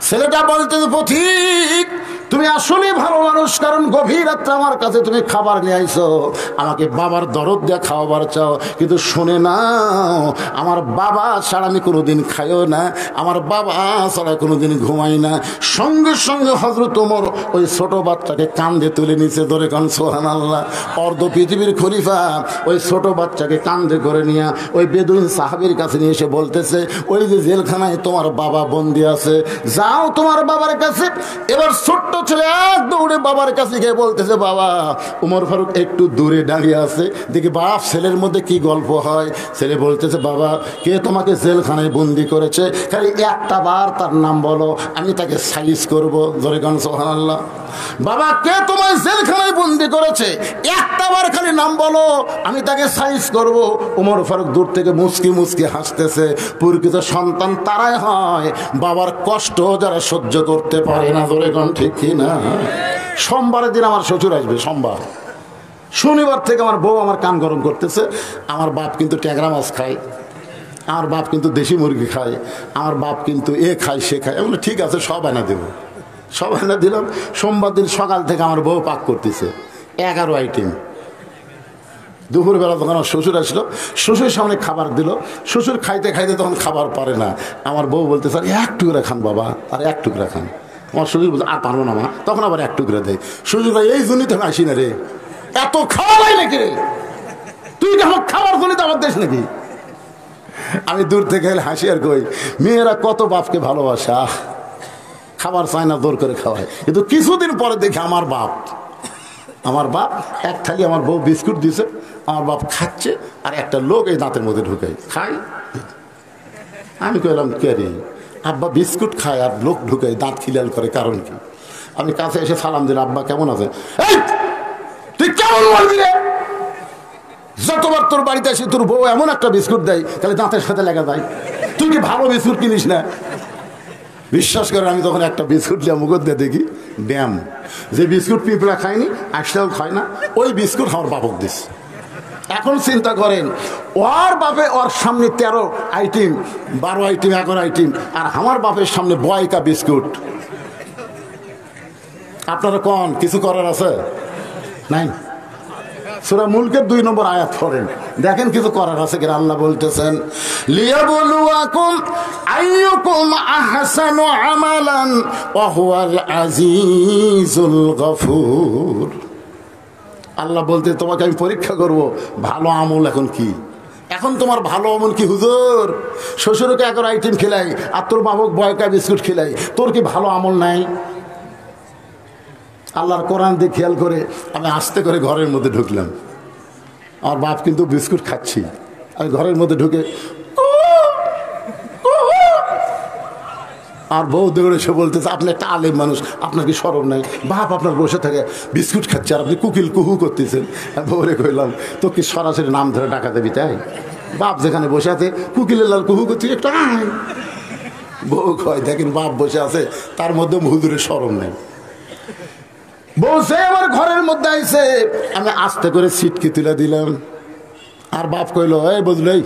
Speaker 1: ছেলেটা বলতে, পথিক তুমি আসলে ভালো মানুষ, কারণ গভীর রাত্রে আমার কাছে তুমি খাবার নিয়ে আইছো, আমাকে বাবার দরদ দিয়ে খাওয়াবার চাও, কিন্তু শুনে নাও আমার বাবা ছাড়া আমি কোনোদিন খাইও না, আমার বাবা ছাড়া কোনোদিন ঘুমাই না। সঙ্গে সঙ্গে হযরত ওমর ওই ছোট বাচ্চাকে কাঁধে তুলে নিচে, ধরে কান সুবহানাল্লাহ। অর্ধ পৃথিবীর খলিফা ওই ছোট বাচ্চাকে কাঁধে করে নিয়ে ওই বেদুইন সাহাবীর কাছে নিয়ে এসে বলতেছে, ওই যে জেলখানায় তোমার বাবা বন্দি আছে, যাও যাও তোমার বাবার কাছে। এবার ছোট্ট ছেলে এক দৌড়ে বাবার কাছে গিয়ে বলতেছে, বাবা উমর ফারুক একটু দূরে দাঁড়িয়ে আছে, দেখি বাপ ছেলের মধ্যে কি গল্প হয়। ছেলে বলতেছে, বাবা কে তোমাকে জেলখানায় বন্দি করেছে? খালি একটা বার তার নাম বলো, আমি তাকে সাইজ করবো। জোরে গান সুবহানাল্লাহ। বাবা কে তোমায় জেলখানায় বন্দি করেছে? একটা বার খালি নাম বলো, আমি তাকে সাইজ করব। ওমর ফারুক দূর থেকে মুচকি মুচকি হাসতেছে। প্রকৃত সন্তান তারাই হয় বাবার কষ্ট যারা সহ্য করতে পারে না। ধরে কোন ঠিক কি না? সোমবারের দিন আমার শ্বশুর আসবে, সোমবার। শনিবার থেকে আমার বউ আমার কান গরম করতেছে, আমার বাপ কিন্তু ট্যাংরা মাছ খায়, আমার বাপ কিন্তু দেশি মুরগি খায়, আমার বাপ কিন্তু এ খায় সে খায়। এগুলো ঠিক আছে, সব এনে দেবো, সব এনে দিলাম। সোমবার দিন সকাল থেকে আমার বউ পাক করতেছে 11 আইটেম। দুপুরবেলা তখন আমার শ্বশুর আসলো, শ্বশুরের সামনে খাবার দিল। শ্বশুর খাইতে খাইতে তখন খাবার পারে না। আমার বউ বলতে, স্যার এক টুকরা খান বাবা, আর এক টুকরা খান। আমার শ্বশুর বলছে, আর পারবো না মা। তখন আবার এক টুকরা দেয়। শ্বশুর ভাই, এই জন্যই তো আমি আসি না রে, এত খাওয়া হয় নাকি রে? তুই কি আমার খাবার জন্য তো আমার দেশ নাকি? আমি দূর থেকে হাসি আর কই, মেয়েরা কত বাপকে ভালোবাসা, খাবার চায় না, জোর করে খাওয়ায়। কিন্তু কিছুদিন পরে দেখি আমার বাপ এক থালি আমার বউ বিস্কুট দিছে, আমার বাপ খাচ্ছে, আর একটা লোক এই দাঁতের মধ্যে ঢুকাই খাই। আমি কইলাম, কে রে? আব্বা বিস্কুট খায় আর লোক ঢুকাই, দাঁত খিলাল করে, কারণ কি? আমি কাছে এসে সালাম দিলাম, আব্বা কেমন আছে? তুই কেমন বলবি রে? যতবার তোর বাড়িতে আসি তোর বউ এমন একটা বিস্কুট দেয় তাহলে দাঁতের সাথে লেগে যায়। তুই কি ভালো বিস্কুট কিনিস না? বিশ্বাস করে আমি তখন একটা বিস্কুট নিয়ে মুখ দিয়ে দেখি ড্যাম, যে বিস্কুট পিঁপড়া খায়নি, আসলেও খায় না, ওই বিস্কুট আমার বাপক দিস। এখন চিন্তা করেন, ওর বাপে ওর সামনে 13 আইটেম, 12 আইটেম, 11 আইটেম, আর আমার বাপের সামনে বয়কা বিস্কুট। আপনারা কোন কিছু করার আছে? নাই। সূরা মুলকের 2 নম্বর আয়াত পড়েন, দেখেন কিছু করার আছে কিনা। আল্লাহ বলতেছেন, লিয়াবলুয়াকুম আইয়ুকুম আহসানু আমালান ওয়া হুয়াল আজিজুল গফুর। আল্লাহ বলতে, তোমাকে আমি পরীক্ষা করব ভালো আমল এখন কি। এখন তোমার ভালো আমল কি হুজুর? শ্বশুরকে 11 আইটেম খেলাই আর তোর বাবুক বয়কা বিস্কুট খেলাই, তোর কি ভালো আমল নাই? আল্লাহর কোরআন দিয়ে খেয়াল করে আমি আস্তে করে ঘরের মধ্যে ঢুকলাম। আমার বাপ কিন্তু বিস্কুট খাচ্ছি, আমি ঘরের মধ্যে ঢুকে, আর বউ দৌড়ে এসে বলতেছে, আপনি একটা আলেম মানুষ, আপনার কি শরম নাই? বাপ আপনার বসে থাকে বিস্কুট খাচ্ছে আর আপনি কুকিল কুহু করতেছেন। বউরে কইলাম, তো কি সরাসরি নাম ধরে ডাকা দেবি তাই? বাপ যেখানে বসে আছে কুকিলের লাল কুহু করছি, একটু আয়। বউ কয়, দেখেন বাপ বসে আছে, তার মধ্যে হুজুরের শরম নেই। বসে আমার ঘরের মধ্যে আইছে, আমি আস্তে করে সিটকে তুলে দিলাম। আর বাপ কইলো, এই বুঝলি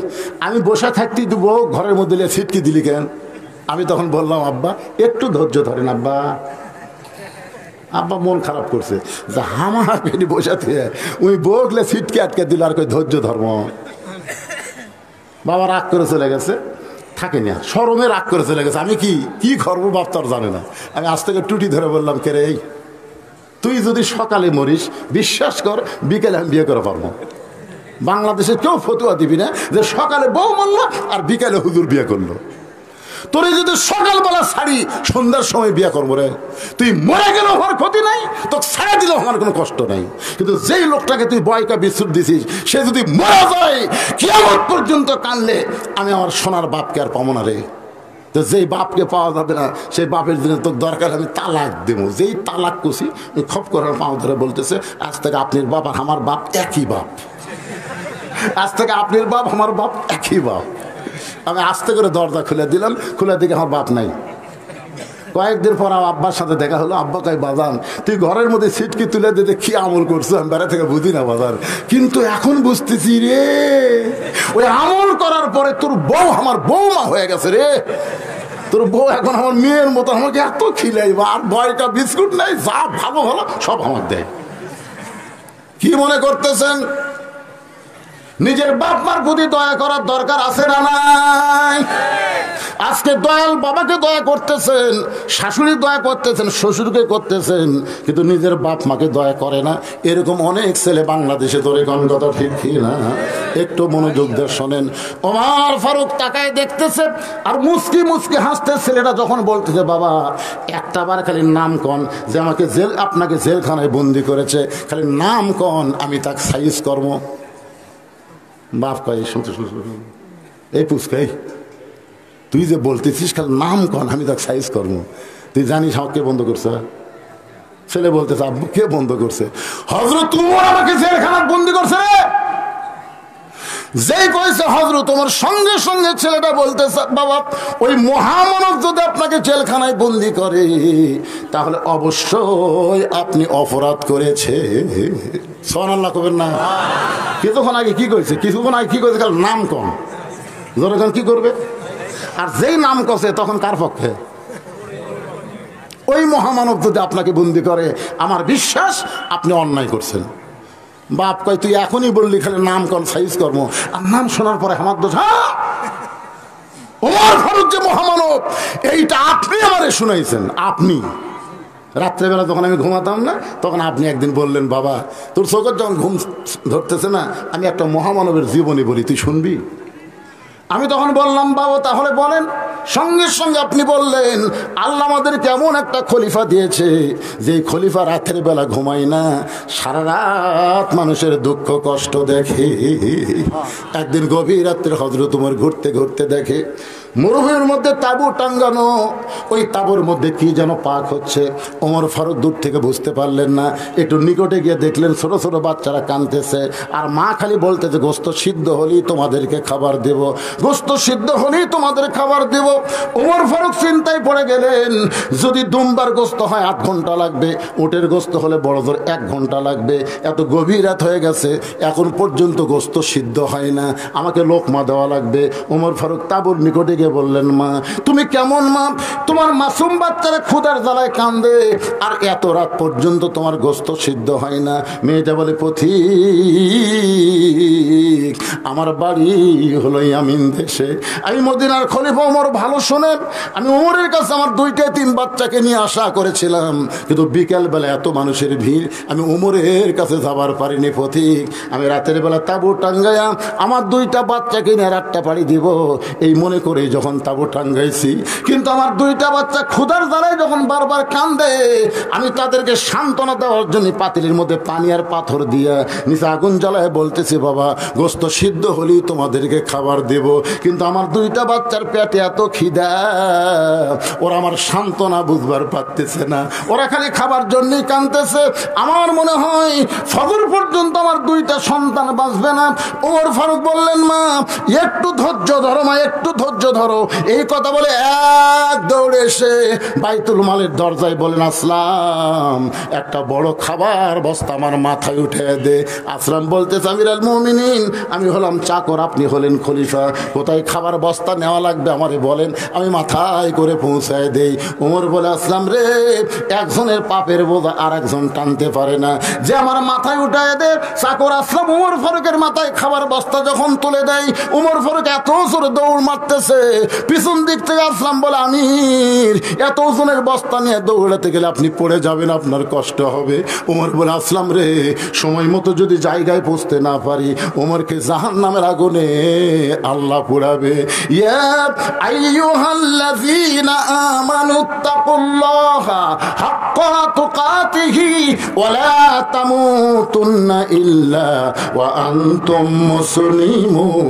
Speaker 1: আমি বসে থাকতে বউ ঘরের মধ্যে সিটকে দিলি কেন? আমি তখন বললাম, আব্বা একটু ধৈর্য ধরেন আব্বা। আব্বা মন খারাপ করছে যে আমার পেটে বসাতে ওই বউগুলো সিটকে আটকে দিল, আর কই ধৈর্য ধর্ম। বাবা রাগ করে চলে গেছে, থাকেনি আর, শরমে রাগ করে চলে গেছে। আমি কি করবো বাপ তার জানে না। আমি আজ থেকে টুটি ধরে বললাম, কে রে, এই তুই যদি সকালে মরিস, বিশ্বাস কর বিকেলে আমি বিয়ে করে পারবো। বাংলাদেশে কেউ ফতুয়া দিবি না যে সকালে বউ মরল আর বিকেলে হুজুর বিয়ে করলো। তোরে যদি সকালবেলা ছাড়ি, সন্ধ্যার সময় বিয়ে করবো রে। তুই মরে গেলেও আমার ক্ষতি নাই, তোকে ছাড়া দিলেও আমার কোনো কষ্ট নাই। কিন্তু যেই লোকটাকে তুই বয়কা বিস্কুট দিছিস, সে যদি মরে যায়, কিয়ামত পর্যন্ত কানলে আমি আমার সোনার বাপকে আর পাবো না রে। তো যেই বাপকে পাওয়া যাবে না, সেই বাপের জন্য তোর দরকার আমি তালাক দেবো। যেই তালাক করছি, খপ করে পাও ধরে বলতেছে, আজ থেকে আপনার বাপ আর আমার বাপ একই বাপ। আজ থেকে আপনার বাপ আমার বাপ একই বাপ। আমি আস্তে করে দরজা খুলে দিলাম, খুলে দিকে আমার বাপ নাই। কয়েকদিন পর আব্বার সাথে দেখা হলো। আব্বা কয়, বাজান তুই ঘরের মধ্যে সিটকি তুলে দিতে কি আমল করছো? আমি বেড়া থেকে বুঝি না বাজান, কিন্তু এখন বুঝতেছি রে, ওই আমল করার পরে তোর বউ আমার বউমা হয়ে গেছে রে। তোর বউ এখন আমার মেয়ের মতো আমাকে এত খিলাইবা, আর বয়টা বিস্কুট নাই, যা ভালো ভালো সব আমার দেয়। কি মনে করতেছেন? নিজের বাপ মার প্রতি দয়া করার দরকার আছে না নাই? আজকে দয়াল বাবাকে দয়া করতেছেন, শাশুড়ি দয়া করতেছেন, শ্বশুরকে করতেছেন, কিন্তু নিজের বাপ মাকে দয়া করে না। এরকম অনেক ছেলে বাংলাদেশে ধরে কোন কথা ঠিক না? একটু মনোযোগ দিয়ে শোনেন। ওমর ফারুক তাকায় দেখতেছে আর মুস্কি মুস্কি হাসতে। ছেলেটা যখন বলতেছে বাবা একটা বার খালি নাম কন যে আমাকে আপনাকে জেলখানায় বন্দি করেছে, খালি নাম কন, আমি তাকে সাইজ করবো। বাপ কয় শুনতে এই পুষ্কাই তুই যে বলতেছিস খালি নাম কন, আমি তাকে সাইজ করবো। তুই জানিস আমাকে কে বন্ধ করছে? ছেলে বলতেছে আব্বু কে বন্ধ করছে? হযরত ওমর আমাকে জেলখানায় বন্দি করছে। যেই কইছে হযরত তোমার সঙ্গে সঙ্গে ছেলেটা বলতেছে বাবা ওই মহামানব যদি আপনাকে জেলখানায় বন্দি করে তাহলে অবশ্যই আপনি অপরাধ করেছে। সুবহানাল্লাহ কবেন না? কিছুক্ষণ আগে কি কইছে? কাল নাম কম যখন কি করবে? আর যেই নাম কছে তখন কার পক্ষে? ওই মহামানব যদি আপনাকে বন্দি করে আমার বিশ্বাস আপনি অন্যায় করছেন। বাপ কয় তুই এখনই বললি খালি নাম কন সাইজ কর্ম, আর নাম শোনার পরে আমার দোষ। ওমর ফারুক যে মহামানব এইটা আপনি আমারে শুনাইছেন। আপনি রাত্রেবেলা যখন আমি ঘুমাতাম না তখন আপনি একদিন বললেন বাবা তোর চোখের যখন ঘুম ধরতেছে না আমি একটা মহামানবের জীবনী বলি, তুই শুনবি? আমি তখন বললাম বাবা তাহলে বলেন। সঙ্গে সঙ্গে আপনি বললেন আল্লাহ আমাদের কেমন একটা খলিফা দিয়েছে যে খলিফা রাতের বেলা ঘুমায় না, সারা রাত মানুষের দুঃখ কষ্ট দেখে। একদিন গভীর রাত্রে হযরত ওমর ঘুরতে ঘুরতে দেখে মরুভূমির মধ্যে তাঁবু টাঙ্গানো, ওই তাঁবুর মধ্যে কি যেন পাক হচ্ছে। ওমর ফারুক দূর থেকে বুঝতে পারলেন না, একটু নিকটে গিয়ে দেখলেন ছোট ছোট বাচ্চারা কাঁদতেছে আর মা খালি বলতেছে গোস্ত সিদ্ধ হলেই তোমাদেরকে খাবার দেব, গোস্ত সিদ্ধ হলেই তোমাদের খাবার দেব। ওমর ফারুক চিন্তায় পড়ে গেলেন যদি দুম্বার গোস্ত হয় 8 ঘন্টা লাগবে, উটের গোস্ত হলে বড় জোর 1 ঘন্টা লাগবে। এত গভীর রাত হয়ে গেছে এখন পর্যন্ত গোস্ত সিদ্ধ হয় না, আমাকে লোকমা দেওয়া লাগবে। ওমর ফারুক তাঁবুর নিকটে গিয়ে বললেন মা তুমি কেমন মা? তোমার মাসুম বাচ্চারা ক্ষুধার জ্বালায় কান্দে আর এত রাত পর্যন্ত তোমার গোস্ত সিদ্ধ হয় না। মেয়েটা বলে পথিক আমার বাড়ি হলো ইয়ামিন দেশে, আমি মদিনার খলিফা ওমর ভালো শোনেন, আমি ওমরের কাছে আমার 2-3 বাচ্চাকে নিয়ে আশা করেছিলাম, কিন্তু বিকেলবেলা এত মানুষের ভিড় আমি ওমরের কাছে যাবার পারিনি। পথিক আমি রাতের বেলা তাঁবু টাঙ্গাইয়া আমার 2টা বাচ্চাকে নিয়ে রাতটা পাড়ি দিব এই মনে করে যখন তাঁবু টাঙ্গাইছি, কিন্তু আমার 2টা বাচ্চা ক্ষুধার জ্বালায় যখন বারবার কান্দে আমি তাদেরকে সান্ত্বনা দেওয়ার জন্য পাতিলের মধ্যে পানি আর পাথর দিয়া নিচে আগুন জ্বালায় বলতেছি বাবা গোস্ত সিদ্ধ হলেই তোমাদেরকে খাবার দেব, কিন্তু আমার 2টা বাচ্চার পেটে এত খিদা ওরা আমার সান্ত্বনা বুঝবার পারতেছে না, ওরা খালি খাবার জন্যই কাঁদতেছে। আমার মনে হয় ফজর পর্যন্ত আমার 2টা সন্তান বাঁচবে না। ওমর ফারুক বললেন মা একটু ধৈর্য ধরো মা, একটু ধৈর্য ধরো। এই কথা বলে এক দৌড়ে এসে বাইতুল মালের দরজায় বলেন আসলাম একটা বড় খাবার বস্তা আমার মাথায় উঠে দে। আসলাম বলতেছে আমিরুল মুমিনিন আমি হলাম চাকর, আপনি হলেন খলিফা, কোথায় খাবার বস্তা নেওয়া লাগবে আমারে বলেন, আমি মাথায় করে পৌঁছায় দেই। ওমর বলে আসলাম রে একজনের পাপের বোঝা আর একজন টানতে পারে না, যে আমার মাথায় উঠায় দে। চাকর আসলাম ওমর ফারুকের মাথায় খাবার বস্তা যখন তুলে দেয় ওমর ফারুক এত জোরে দৌড় মারতেছে, পিছন দিক থেকে আসলাম বলে আমির এত ওজনের বস্তা নিয়ে দৌড়াতে গেলে আপনি পড়ে যাবেন, আপনার কষ্ট হবে। ওমর বলে আসলাম রে সময় মতো যদি জায়গায় পৌঁছতে না পারি ওমরকে জাহান্নামের আগুনে আল্লাহ পোড়াবে। ইয়া আইয়ুহাল্লাযীনা আমানুত্তাকুল্লাহা হাক্কা তুকাতিহি ওয়া লা তামুতুন্না ইল্লা ওয়া আনতুম মুসলিমুন।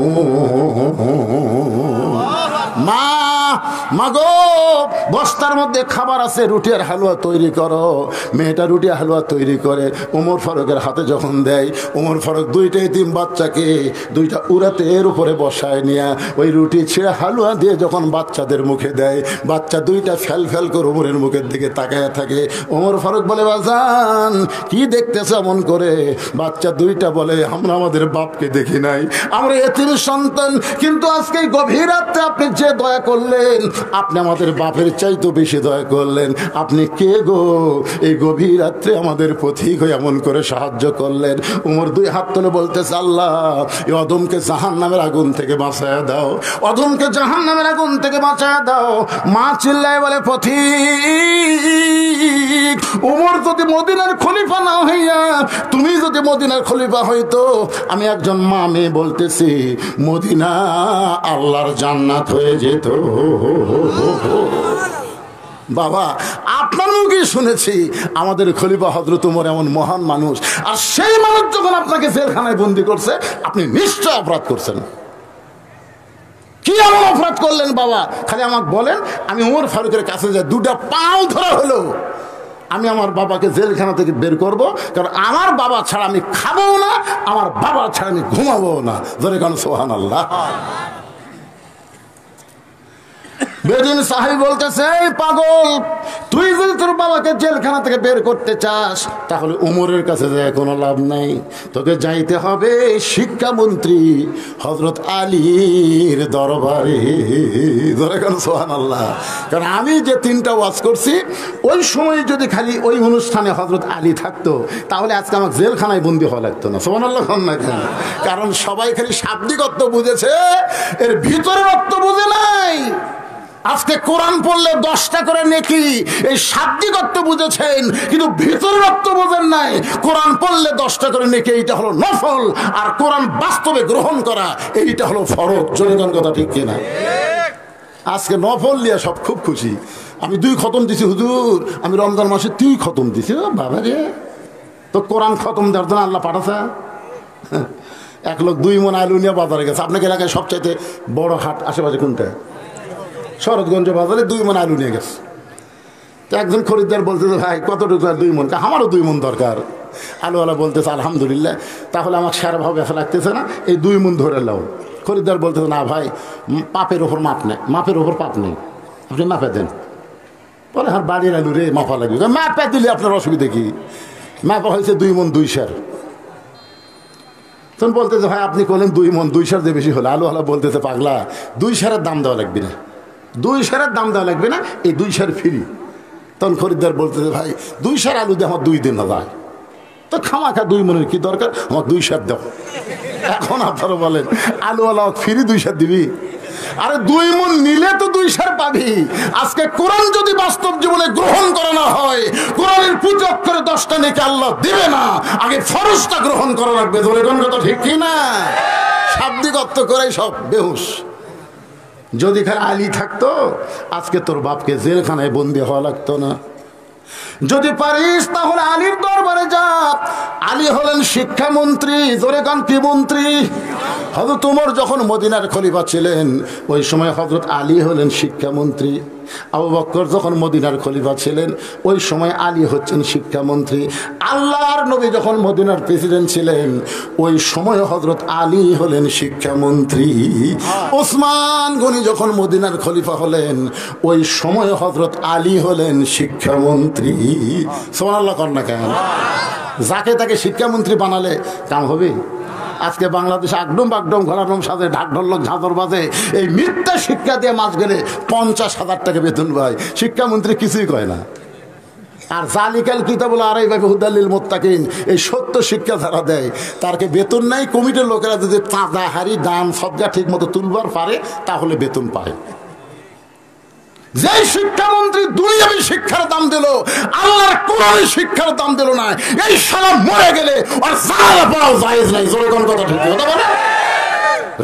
Speaker 1: মাগো বস্তার মধ্যে খাবার আছে, রুটি আর হালুয়া তৈরি করো। মেয়েটা রুটি হালুয়া তৈরি করে ওমর ফারুকের হাতে যখন দেয় ওমর ফারুক 2টা এতিম বাচ্চাকে 2টা উরাতের উপরে বসায় নিয়ে ওই রুটি ছিঁড়ে হালুয়া দিয়ে যখন বাচ্চাদের মুখে দেয় বাচ্চা 2টা ফেল ফেল করে ওমরের মুখের দিকে তাকায় থাকে। ওমর ফারুক বলে বাজান কি দেখতেছ এমন করে? বাচ্চা 2টা বলে আমরা আমাদের বাপকে দেখি নাই, আমরা এতিম সন্তান, কিন্তু আজকে গভীর রাত্রে আপনি যে দয়া করলেন করলেন, আপনি আমাদের বাপের চাইতে বেশি দয়া করলেন। আপনি কে গো, এই গভীর রাত্রে আমাদের পথিক হয়ে এমন করে সাহায্য করলেন। উমর দুই হাত তুলে বলতেছে, আল্লাহ এই অদমকে জাহান্নামের আগুন থেকে বাঁচায় দাও, অদমকে জাহান্নামের আগুন থেকে বাঁচায় দাও। মা চিল্লায় বলে, পথিক উমর যদি মদিনার খলিফা না হইয়া তুমি যদি মদিনার খলিফা হইতো, আমি একজন মা মেয়ে বলতেছি, মদিনা আল্লাহর জান্নাত হয়ে যেত। বাবা আপনার মুখে শুনেছি আমাদের খলিফা হযরত ওমর এমন মহান মানুষ, আর সেই মানুষ যখন আপনাকে জেলখানায় বন্দি করছে, আপনি নিশ্চয় অপরাধ করছেন। কি এমন অপরাধ করলেন বাবা? খালি আমাকে বলেন, আমি ওমর ফারুকের কাছে যাই, দুটা পাও ধরা হলো আমি আমার বাবাকে জেলখানা থেকে বের করব, কারণ আমার বাবা ছাড়া আমি খাবো না, আমার বাবা ছাড়া আমি ঘুমাবো না। ধরে কেন সুবহানাল্লাহ। বেদিন সাহেব বলতেছে, এই পাগল, তুই যদি তোর বাবাকে জেলখানা থেকে বের করতে চাস, তাহলে উমরের কাছে যায় কোনো লাভ নাই, তোকে যাইতে হবে শিক্ষামন্ত্রী হযরত আলীর দরবারে। ধরে কেন সুবহানাল্লাহ। কারণ আমি যে তিনটা ওয়াজ করছি, ওই সময় যদি খালি ওই অনুষ্ঠানে হযরত আলী থাকতো, তাহলে আজকে আমাকে জেলখানায় বন্দী হওয়া লাগতো না। সুবহানাল্লাহ। কারণ সবাই খালি শাব্দিক অর্থ বুঝেছে, এর ভিতরের অর্থ বুঝে নাই। আজকে কোরআন পড়লে 10টা করে নেকি, এই শাব্দিক অর্থ বুঝেছেন, কিন্তু ভিতরের অর্থ বোঝেন নাই। কোরআন পড়লে 10টা করে নেকি, এইটা হলো নফল, আর কোরআন বাস্তবে গ্রহণ করা এইটা হলো ফরজ। জনগণ কথা ঠিক কিনা? আজকে নফল নিয়ে সব খুব খুশি। আমি 2 খতম দিছি হুজুর, আমি রমজান মাসে 3 খতম দিছি। বাবা রে, তো কোরআন খতম দেওয়ার জন্য আল্লাহ পাঠাছে। এক লোক 2 মণ আলু নিয়ে বাজারে গেছে। আপনাকে এলাকায় সবচাইতে বড় হাট আশেপাশে কোনটা? শরৎগঞ্জ বাজারে 2 মণ আলু নিয়ে গেছে। তো একজন খরিদ্দার বলতেছে, ভাই কতটুকু? 2 মণ। আমারও 2 মণ দরকার। আলুওয়ালা বলতেছে, আলহামদুলিল্লাহ, তাহলে আমার সারা ভাব ব্যথা লাগতেছে না, এই 2 মণ ধরে লাও। খরিদ্দার বলতেছে, না ভাই, পাপের ওপর মাপ নেই, মাপের ওপর পাপ নেই, আপনি মাপে দেন। বলে, হ্যাঁ বাড়ির আলু রে, মাপা লাগবে। মাপে দিলে আপনার অসুবিধা কি? মাপা হয়েছে 2 মণ 2 সের। তখন বলতেছে, ভাই আপনি করলেন 2 মণ 2 সের দিয়ে বেশি হলো। আলুওয়ালা বলতেছে, পাগলা, 2 সেরের দাম দেওয়া লাগবে না, 2 সেরের দাম দেওয়া লাগবে না, এই 2 সের ফ্রি। তখন খরিদ্দার বলতেছে, ভাই 2 সের আলু দিয়ে আমার 2 দিন না যায়, তো খামাখা 2 মণের কি দরকার, আমার 2 সের দাও। এখন আপনারা বলেন, আলুওয়ালা ফ্রি 2 সের দিবি? আরে 2 মণ নিলে তো 2 সের পাবি। আজকে কোরআন যদি বাস্তব জীবনে গ্রহণ করা না হয়, কোরআনের পূজা করে 10টা নেকি আল্লাহ দিবে না। আগে ফরজটা গ্রহণ করা লাগবে। ধরে কোন কথা ঠিক কি না? শাব্দিক অর্থ করে সব বেহুশ। যদি খালি আলী থাকতো, আজকে তোর বাপকে জেলখানায় বন্দি হওয়া লাগতো না। যদি পারিস তাহলে আলীর দরবারে যা। আলী হলেন শিক্ষামন্ত্রী। জোরে গান, কি মন্ত্রী? হযরত ওমর যখন মদিনার খলিফা ছিলেন, ওই সময় হযরত আলী হলেন শিক্ষামন্ত্রী। আবু বকর যখন মদিনার খলিফা ছিলেন, ওই সময় আলী হচ্ছেন শিক্ষামন্ত্রী। আল্লাহর নবী যখন মদিনার প্রেসিডেন্ট ছিলেন, ওই সময় হযরত আলী হলেন শিক্ষামন্ত্রী। ওসমান গনি যখন মদিনার খলিফা হলেন, ওই সময় হযরত আলী হলেন শিক্ষামন্ত্রী। সুবহানাল্লাহ কর না কেন? যাকে তাকে শিক্ষামন্ত্রী বানালে কাম হবে? আজকে বাংলাদেশে আগডম বাগডম ঘোরাডম সাজে ঢাক ঢোলক ঝাঁঝর বাজে, এই মিথ্যা শিক্ষা দিয়ে মাস গেলে 50,000 টাকা বেতন পায়। শিক্ষামন্ত্রী কিছুই কয় না। আর জালিকাল কিতাবুল আরাইবা হুদাল্লিল মুত্তাকিন, এই সত্য শিক্ষা যারা দেয়, তারকে বেতন নাই। কমিটির লোকেরা যদি চাঁদা হারি দান সবজা ঠিক মতো তুলবার পারে, তাহলে বেতন পায়। যে শিক্ষামন্ত্রী দুনিয়াবী শিক্ষার দাম দিল, আল্লাহর কোরআনের শিক্ষার দাম দিল না, এই শালা মরে গেলে আর জানালা পড়াও জায়েজ নাই। জোরে কোন কথা ঠিক কথা বলে?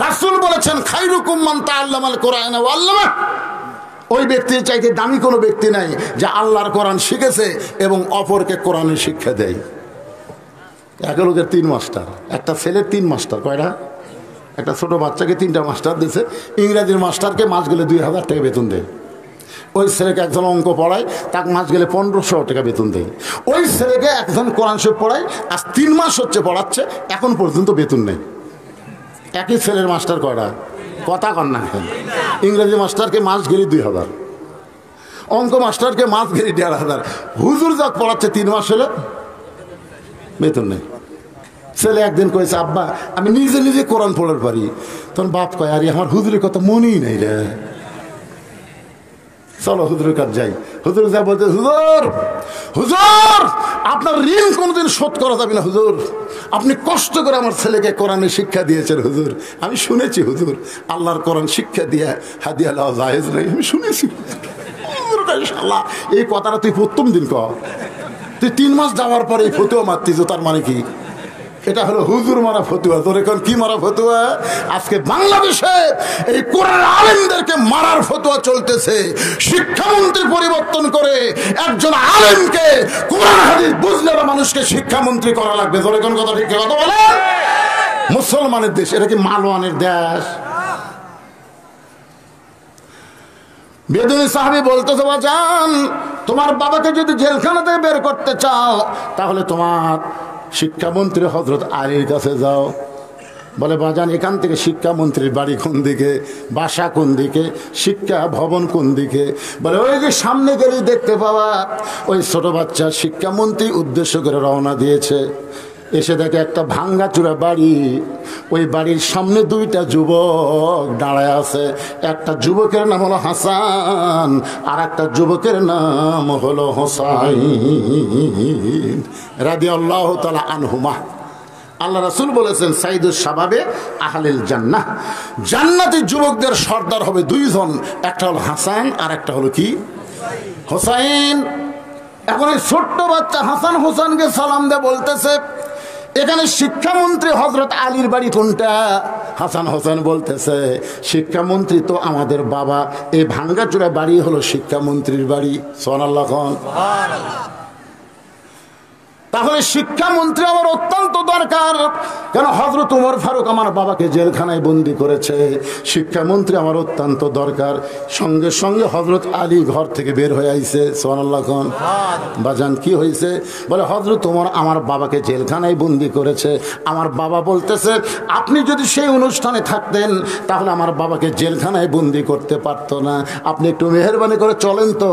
Speaker 1: রাসূল বলেছেন, খায়রুকুম মান তাআল্লামাল কোরআন ওয়া আল্লামা। ওই ব্যক্তির চাইতে দামি কোনো ব্যক্তি নাই যে আল্লাহর কোরআন শিখেছে এবং অপরকে কোরআনের শিক্ষা দেয়। এক লোকের 3 মাস্টার, একটা ছেলের 3 মাস্টার। কয়টা? একটা ছোট বাচ্চাকে 3টা মাস্টার দিয়েছে। ইংরেজির মাস্টারকে মাস গেলে 2000 টাকা বেতন দেয়। ওই ছেলেকে একজন অঙ্ক পড়ায়, তাকে মাস গেলে 1500 টাকা বেতন দেয়। ওই ছেলেকে একজন কোরআন শরীফ পড়ায়, আজ 3 মাস হচ্ছে পড়াচ্ছে, এখন পর্যন্ত বেতন নেই। একই ছেলের মাস্টার কয়টা? কথা কন না। ইংরেজি মাস্টারকে মাস গেলে 2000, অঙ্ক মাস্টারকে মাস গেলে 1500। হুজুর যাক পড়াচ্ছে 3 মাস হলে বেতন নেই। ছেলে একদিন কয়েছে, আব্বা আমি নিজে নিজে কোরআন পড়ার পারি। তখন বাপ কয়, আরে আমার হুজুরের কথা মনেই নেই রে। চলো হুজুরের কাছে যাই। হুজুর যা বলতে, হুজুর হুজুর আপনার ঋণ কোনোদিন শোধ করা যাবে না হুজুর, আপনি কষ্ট করে আমার ছেলেকে কোরআনে শিক্ষা দিয়েছেন হুজুর। আমি শুনেছি হুজুর আল্লাহর কোরআন শিক্ষা দিয়ে হাদিয়া লওয়া জায়েজ নাই, আমি শুনেছি। এই কথাটা তুই প্রথম দিন কর, তুই 3 মাস যাওয়ার পরে এই ফতুয়া মারতিস, তার মানে কি? এটা হলো হুজুর মারা ফতুয়া। তোর এখন কি মারা ফতুয়া? আজকে বাংলাদেশে এই কোরআন আলেমদেরকে মারার ফতুয়া চলতেছে। শিক্ষামন্ত্রী পরিবর্তন করে একজন আলেমকে কোরআন হাদিস বুঝলে মানুষকে শিক্ষামন্ত্রী করা লাগবে। তোর এখন কথা ঠিক কথা বলে? মুসলমানের দেশ, এটা কি মালওয়ানের দেশ? বেদুইন সাহাবী বলতেছে, বাজান তোমার বাবাকে যদি জেলখানা থেকে বের করতে চাও তাহলে তোমার শিক্ষামন্ত্রী হযরত আলীর কাছে যাও। বলে, বাজান এখান থেকে শিক্ষামন্ত্রীর বাড়ি কোন দিকে, বাসা কোন দিকে, শিক্ষা ভবন কোন দিকে? বলে, ওই যে সামনে গেলেই দেখতে পাওয়া। ওই ছোট বাচ্চা শিক্ষামন্ত্রী উদ্দেশ্য করে রওনা দিয়েছে। এসে দেখে একটা ভাঙ্গাচুরা বাড়ি, ওই বাড়ির সামনে 2টা যুবক দাঁড়ায় আছে। একটা যুবকের নাম হলো হাসান, আর একটা যুবকের নাম হলো হোসাইন রাদিয়াল্লাহু তাআলা আনহুমা। আল্লাহ রাসূল বলেছেন, সাইদুস শাবাবে আহলিল জান্নাহ, জান্নাতি যুবকদের সর্দার হবে 2 জন, একটা হলো হাসান আর একটা হলো কি? হোসাইন। এখন এই ছোট্ট বাচ্চা হাসান হোসেনকে সালাম দিয়ে বলতেছে, এখানে শিক্ষামন্ত্রী হযরত আলীর বাড়ি কোনটা? হাসান হোসেন বলতেছে, শিক্ষামন্ত্রী তো আমাদের বাবা, এই ভাঙ্গাচুরা বাড়ি হলো শিক্ষামন্ত্রীর বাড়ি। সুবহানাল্লাহ। তাহলে শিক্ষামন্ত্রী আমার অত্যন্ত দরকার, কেন হযরত ওমর ফারুক আমার বাবাকে জেলখানায় বন্দি করেছে। শিক্ষামন্ত্রী আমার অত্যন্ত দরকার। সঙ্গে সঙ্গে হযরত আলী ঘর থেকে বের হয়ে আইছে। সুবহানাল্লাহ। বাজান কি হয়েছে? বলে, হযরত ওমর আমার বাবাকে জেলখানায় বন্দি করেছে। আমার বাবা বলতেছে, আপনি যদি সেই অনুষ্ঠানে থাকতেন তাহলে আমার বাবাকে জেলখানায় বন্দি করতে পারতো না। আপনি একটু মেহেরবানি করে চলেন তো।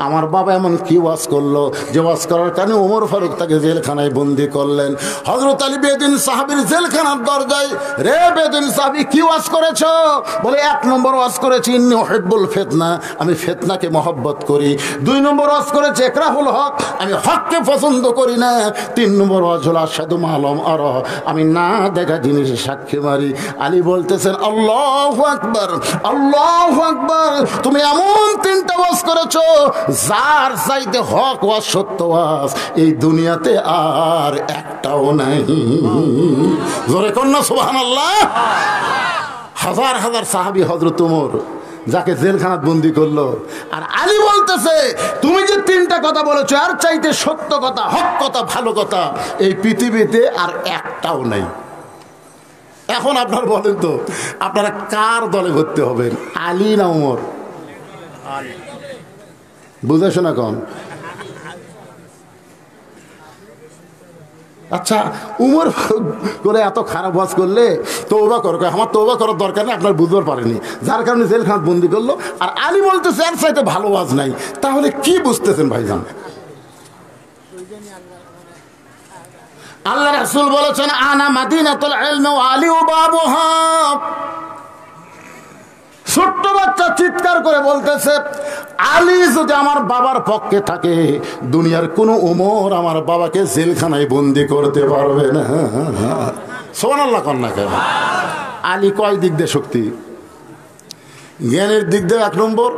Speaker 1: আমার বাবা এমন কি ওয়াজ করলো যে ওয়াজ করার কারণে ওমর ফারুক তাকে জেলখানায় বন্দি করলেন। হযরত আলী বেদিন সাহাবীর জেলখানার দরজায়, রে বেদিন সাহাবী কি ওয়াজ করেছো? বলে, 1 নম্বর ওয়াজ করেছি ইন্নী উহিব্বুল ফিতনা, আমি ফিতনাকে মহব্বত করি। 2 নম্বর ওয়াজ করেছি ইকরাহুল হক, আমি হককে পছন্দ করি না। 3 নম্বর ওয়াজ হলো আশহাদু মা লাম আরা, আমি না দেখা জিনিসে সাক্ষী মারি। আলী বলতেছেন, আল্লাহু আকবার, আল্লাহু আকবার, তুমি এমন 3টা ওয়াজ করেছো যার চাইতে হক ওয়াজ, সত্য ওয়াজ এই দুনিয়াতে আর একটাও নাই। জোরে কন্যা সুবহানাল্লাহ। হাজার হাজার সাহাবী হযরত ওমর যাকে জেলখানাত বন্দি করলো, আর আলী বলতেছে, তুমি যে 3টা কথা বলেছো আর চাইতে সত্য কথা, হক কথা, ভালো কথা এই পৃথিবীতে আর একটাও নাই। এখন আপনারা বলেন তো, আপনারা কার দলে ভর্তি হবেন, আলী না ওমর? বুঝে শোনা কন। আচ্ছা, উমর করে এত খারাপ ওয়াজ করলে তওবা করো, আমার তওবা করার দরকার নেই, আপনার বুঝতে পারেনি, যার কারণে জেলখানাত বন্দি করলো। আর আলী বলতেছে এর চাইতে ভালো ওয়াজ নাই। তাহলে কি বুঝতেছেন ভাইজান? আল্লাহ রাসূল বলেছেন, আনা মাদিনাতুল ইলমি ওয়া আলী বাবুহা। ছোট্ট বাচ্চা চিৎকার করে বলতেছে, আলী যদি আমার বাবার পক্ষে থাকে দুনিয়ার কোনো ওমর আমার বাবাকে জেলখানায় বন্দি করতে পারবে না। সুবহানাল্লাহ কন্যা কেন? আলী কয় দিক দিয়ে শক্তি? জ্ঞানের দিক দিয়ে 1 নম্বর,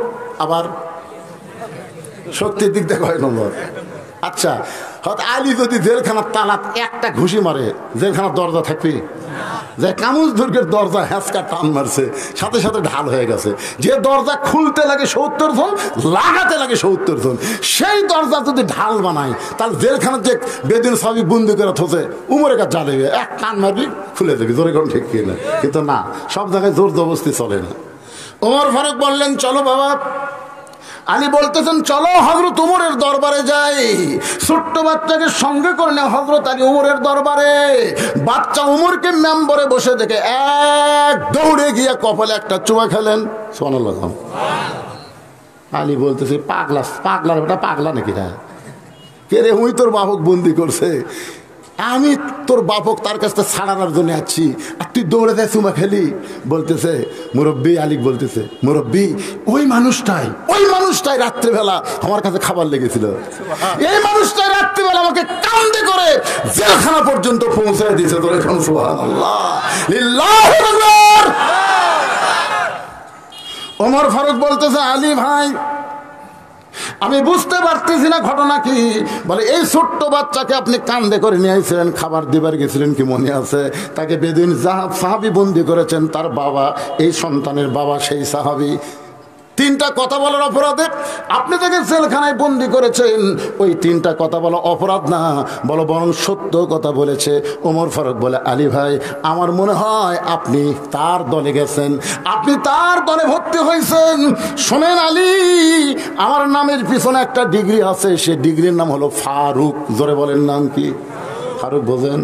Speaker 1: আবার শক্তির দিক দিয়ে কয় নম্বর? আচ্ছা, হয়তো আলী যদি জেলখানার তালা একটা ঘুষি মারে, জেলখানার দরজা থাকবে? যে কামুজ দুর্গের দরজা হ্যাঁচকা টান মারছে, সাথে সাথে ঢাল হয়ে গেছে। যে দরজা খুলতে লাগে 70 জন, লাগাতে লাগে 70 জন, সেই দরজা যদি ঢাল বানায় তাহলে জেলখানার যে বেদিন সাহাবী বন্দি করে থোছে, উমরের কাছে জ্বালেবে, এক টান মারবি খুলে দেবে। জোরে কোন ঠিক কিনা? কিন্তু না, সব জায়গায় জোর জবরদস্তি চলে না। ওমর ফারুক বললেন, চলো বাবা। আলী বলতেছেন, চলো হযরত ওমরের দরবারে যাই। ছোট্ট বাচ্চাকে সঙ্গে করে নেয় হযরত আলী ওমরের দরবারে। বাচ্চা ওমরকে মেম্বরে বসে দেখে এক দৌড়ে গিয়ে কপালে একটা চুমা খেলেন। সুবহানাল্লাহ। আলী বলতেছে, পাগলা, পাগলার বেটা পাগলা নাকি না? কে রে, উই তোর বাহক বন্দি করছে, আমি তোর বাপক তার কাছ থেকে ছাড়ানোর জন্য আছি, আর তুই দৌড়ে দেয় চুমা খেলি। বলতেছে মুরব্বী, আলিক বলতেছে মুরব্বী, ওই মানুষটাই রাত্রেবেলা আমার কাছে খাবার লেগেছিল, এই মানুষটাই রাত্রেবেলা আমাকে কান্দে করে জেলখানা পর্যন্ত পৌঁছায় দিয়েছে। তোর এখন সুবহানাল্লাহ, লিল্লাহু আকবার। ওমর ফারুক বলতেছে আলী ভাই, আমি বুঝতে পারতেছি না ঘটনা কি। বলে এই ছোট্ট বাচ্চাকে আপনি কান্দে করে নিয়ে আসছিলেন, খাবার দিবার গেছিলেন কি মনে আছে? তাকে বেদুইন সাহাবী বন্দি করেছেন, তার বাবা, এই সন্তানের বাবা সেই সাহাবী। তিনটা কথা বলার অপরাধে আপনি তাকে জেলখানায় বন্দি করেছেন। ওই তিনটা কথা বলা অপরাধ না, বলো বরং সত্য কথা বলেছে। ওমর ফারুক বলে আলী ভাই, আমার মনে হয় আপনি তার দলে গেছেন, আপনি তার দলে ভর্তি হয়েছেন। শোনেন আলী, আমার নামের পিছনে একটা ডিগ্রি আছে, সে ডিগ্রির নাম হলো ফারুক। জোরে বলেন নাম কি? ফারুক। বোঝেন,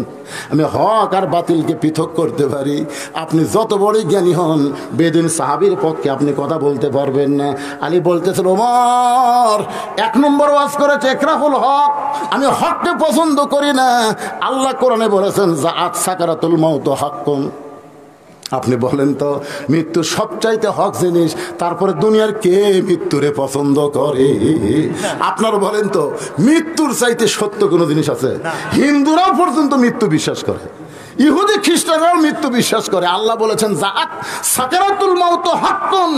Speaker 1: আমি হক আর বাতিলকে পৃথক করতে পারি। আপনি যত বড় জ্ঞানী হন, বেদুইন সাহাবীর পক্ষে আপনি কথা বলতে পারবেন না। আলী বলতেছেন ওমর 1 নম্বর ওয়াজ করেছে ইকরাহুল হক, আমি হককে পছন্দ করি না। আল্লাহ কোরআনে বলেছেন জাআত সাকারাতুল মাউত হাক্কুন। আপনি বলেন তো, মৃত্যু সবচাইতে হক জিনিস, তারপরে দুনিয়ার কে মৃত্যুরে পছন্দ করে? আপনারা বলেন তো, মৃত্যুর চাইতে সত্য কোনো জিনিস আছে? হিন্দুরাও পর্যন্ত মৃত্যু বিশ্বাস করে, ইহুদি খ্রিস্টানরাও মৃত্যু বিশ্বাস করে। আল্লাহ বলেছেন জাআত সাকারাতুল মাউত হাক্কুন,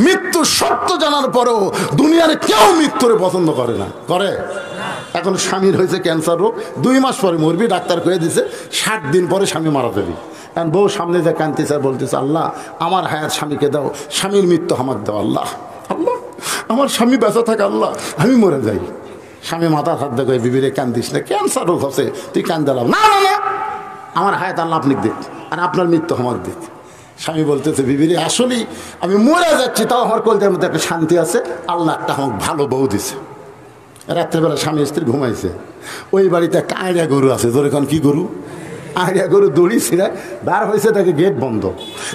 Speaker 1: মৃত্যু সত্য জানার পরেও দুনিয়ার কেউ মৃত্যুরে পছন্দ করে না। করে? এখন স্বামীর হয়েছে ক্যান্সার রোগ, 2 মাস পরে মরবি, ডাক্তার কয়ে দিছে 60 দিন পরে স্বামী মারা যাবি। কারণ বউ সামনে যে কান্তিছে, বলতেছে আল্লাহ আমার হায়াত স্বামীকে দাও, স্বামীর মৃত্যু আমাকে দাও। আল্লাহ আল্লাহ, আমার স্বামী বেঁচে থাকে, আল্লাহ আমি মরে যাই। স্বামী মাথা হাত দেখে, বিবিরে কান্দিস না, ক্যান্সার রোগ আছে, তুই কান্দালাম না, না না, আমার হায়াত আল্লাহ আপনি দেখ, আর আপনার মৃত্যু আমাকে দেখ। স্বামী বলতেছে বিবিরে আসলেই আমি মরে যাচ্ছি, তাও আমার কলজার মধ্যে একটা শান্তি আছে, আল্লাহ একটা আমাকে ভালো বউ দিছে। রাত্রেবেলা স্বামী স্ত্রী ঘুমাইছে, ওই বাড়িতে একটা আইড়িয়া গরু আছে। ধরে এখন কি গরু? আইড়িয়া গরু দড়ি ছিঁড়ে বার হয়েছে, তাকে গেট বন্ধ।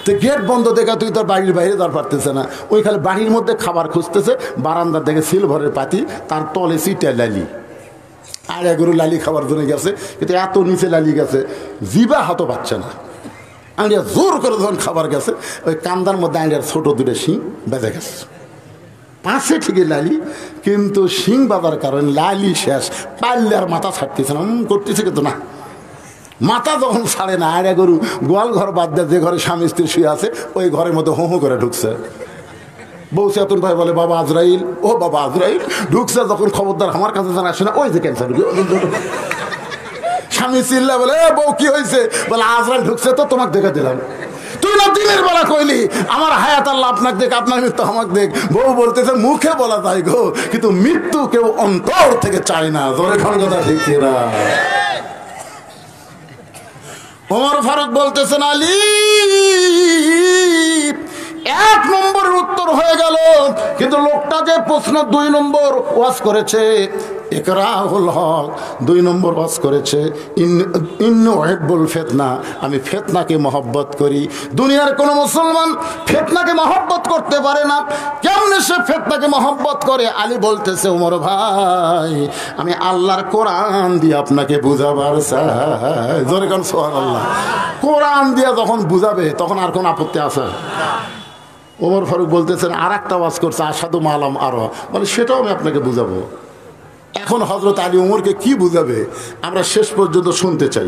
Speaker 1: তো গেট বন্ধ দেখা তুই তোর বাড়ির বাইরে যাওয়ার পারতেছে না, ওইখানে বাড়ির মধ্যে খাবার খুঁজতেছে, বারান্দার দেখে সিলভারের পাতি, তার তলে সিটে লালি। আইড়িয়া গরু লালি খাবার জন্য গেছে, কিন্তু এত নিচে লালি গেছে জিবা হাতও পাচ্ছে না। আইড়িয়া জোর করে যখন খাবার গেছে, ওই কান্দার মধ্যে আইড়িয়ার ছোট 2টা শিং বেঁধে গেছে। পাশে ঠিকই লালি, কিন্তু শিং বাঁধার কারণে লালি শেষ, পারলে আর মাথা ছাড়তেছে না, করতেছে কিন্তু না, মাথা যখন ছাড়ে না। আইড়িয়া গরু গোয়াল ঘর বাদ দেয়, যে ঘরে স্বামী স্ত্রী শুয়ে আছে, ওই ঘরের মধ্যে হো হো করে ঢুকছে। বউ চেতন ভাই বলে বাবা আজরাইল, ও বাবা আজরাইল ঢুকছে যখন, খবরদার আমার কাছে জানা আসে না, ওই যে ক্যান্সার। স্বামী চিল্লা বলে বউ কি হয়েছে? বলে আজরাইল ঢুকছে, তো তোমাকে দেখে দিলাম, তুই না দিনের বেলা কইলি আমার হায়াত আল্লাহ আপনাকে দেখ, আপনার মৃত্যু আমাকে দেখ। বউ বলতেছে মুখে বলা যায় গো, কিন্তু মৃত্যু কেউ অন্তর থেকে চায় না। জোরে খান কথা ঠিক না? ওমর ফারুক বলতেছেন আলী 1 নম্বরের উত্তর হয়ে গেল, কিন্তু লোকটা যে প্রশ্ন 2 নম্বর ওয়াজ করেছে, ইকরাহুল হক 2 নম্বর ওয়াজ করেছে ইন্নু উহিব্বুল ফিতনা, আমি ফিতনাকে মহব্বত করি। দুনিয়ার কোন মুসলমান ফিতনাকে মহব্বত করতে পারে না। কেমনে সে ফিতনাকে মহব্বত করে? আলী বলতেছে ওমর ভাই, আমি আল্লাহর কোরআন দিয়ে আপনাকে বুঝাবার চাই। জোরে কান সুবহানাল্লাহ। কোরআন দিয়ে যখন বুঝাবে তখন আর কোন আপত্তি আছে? ওমর ফারুক বলতেছেন আর একটা ওয়াজ করছে আসাদু মালাম আরো, বলে সেটাও আমি আপনাকে বুঝাবো। এখন হযরত আলী ওমরকে কি বুঝাবে আমরা শেষ পর্যন্ত শুনতে চাই।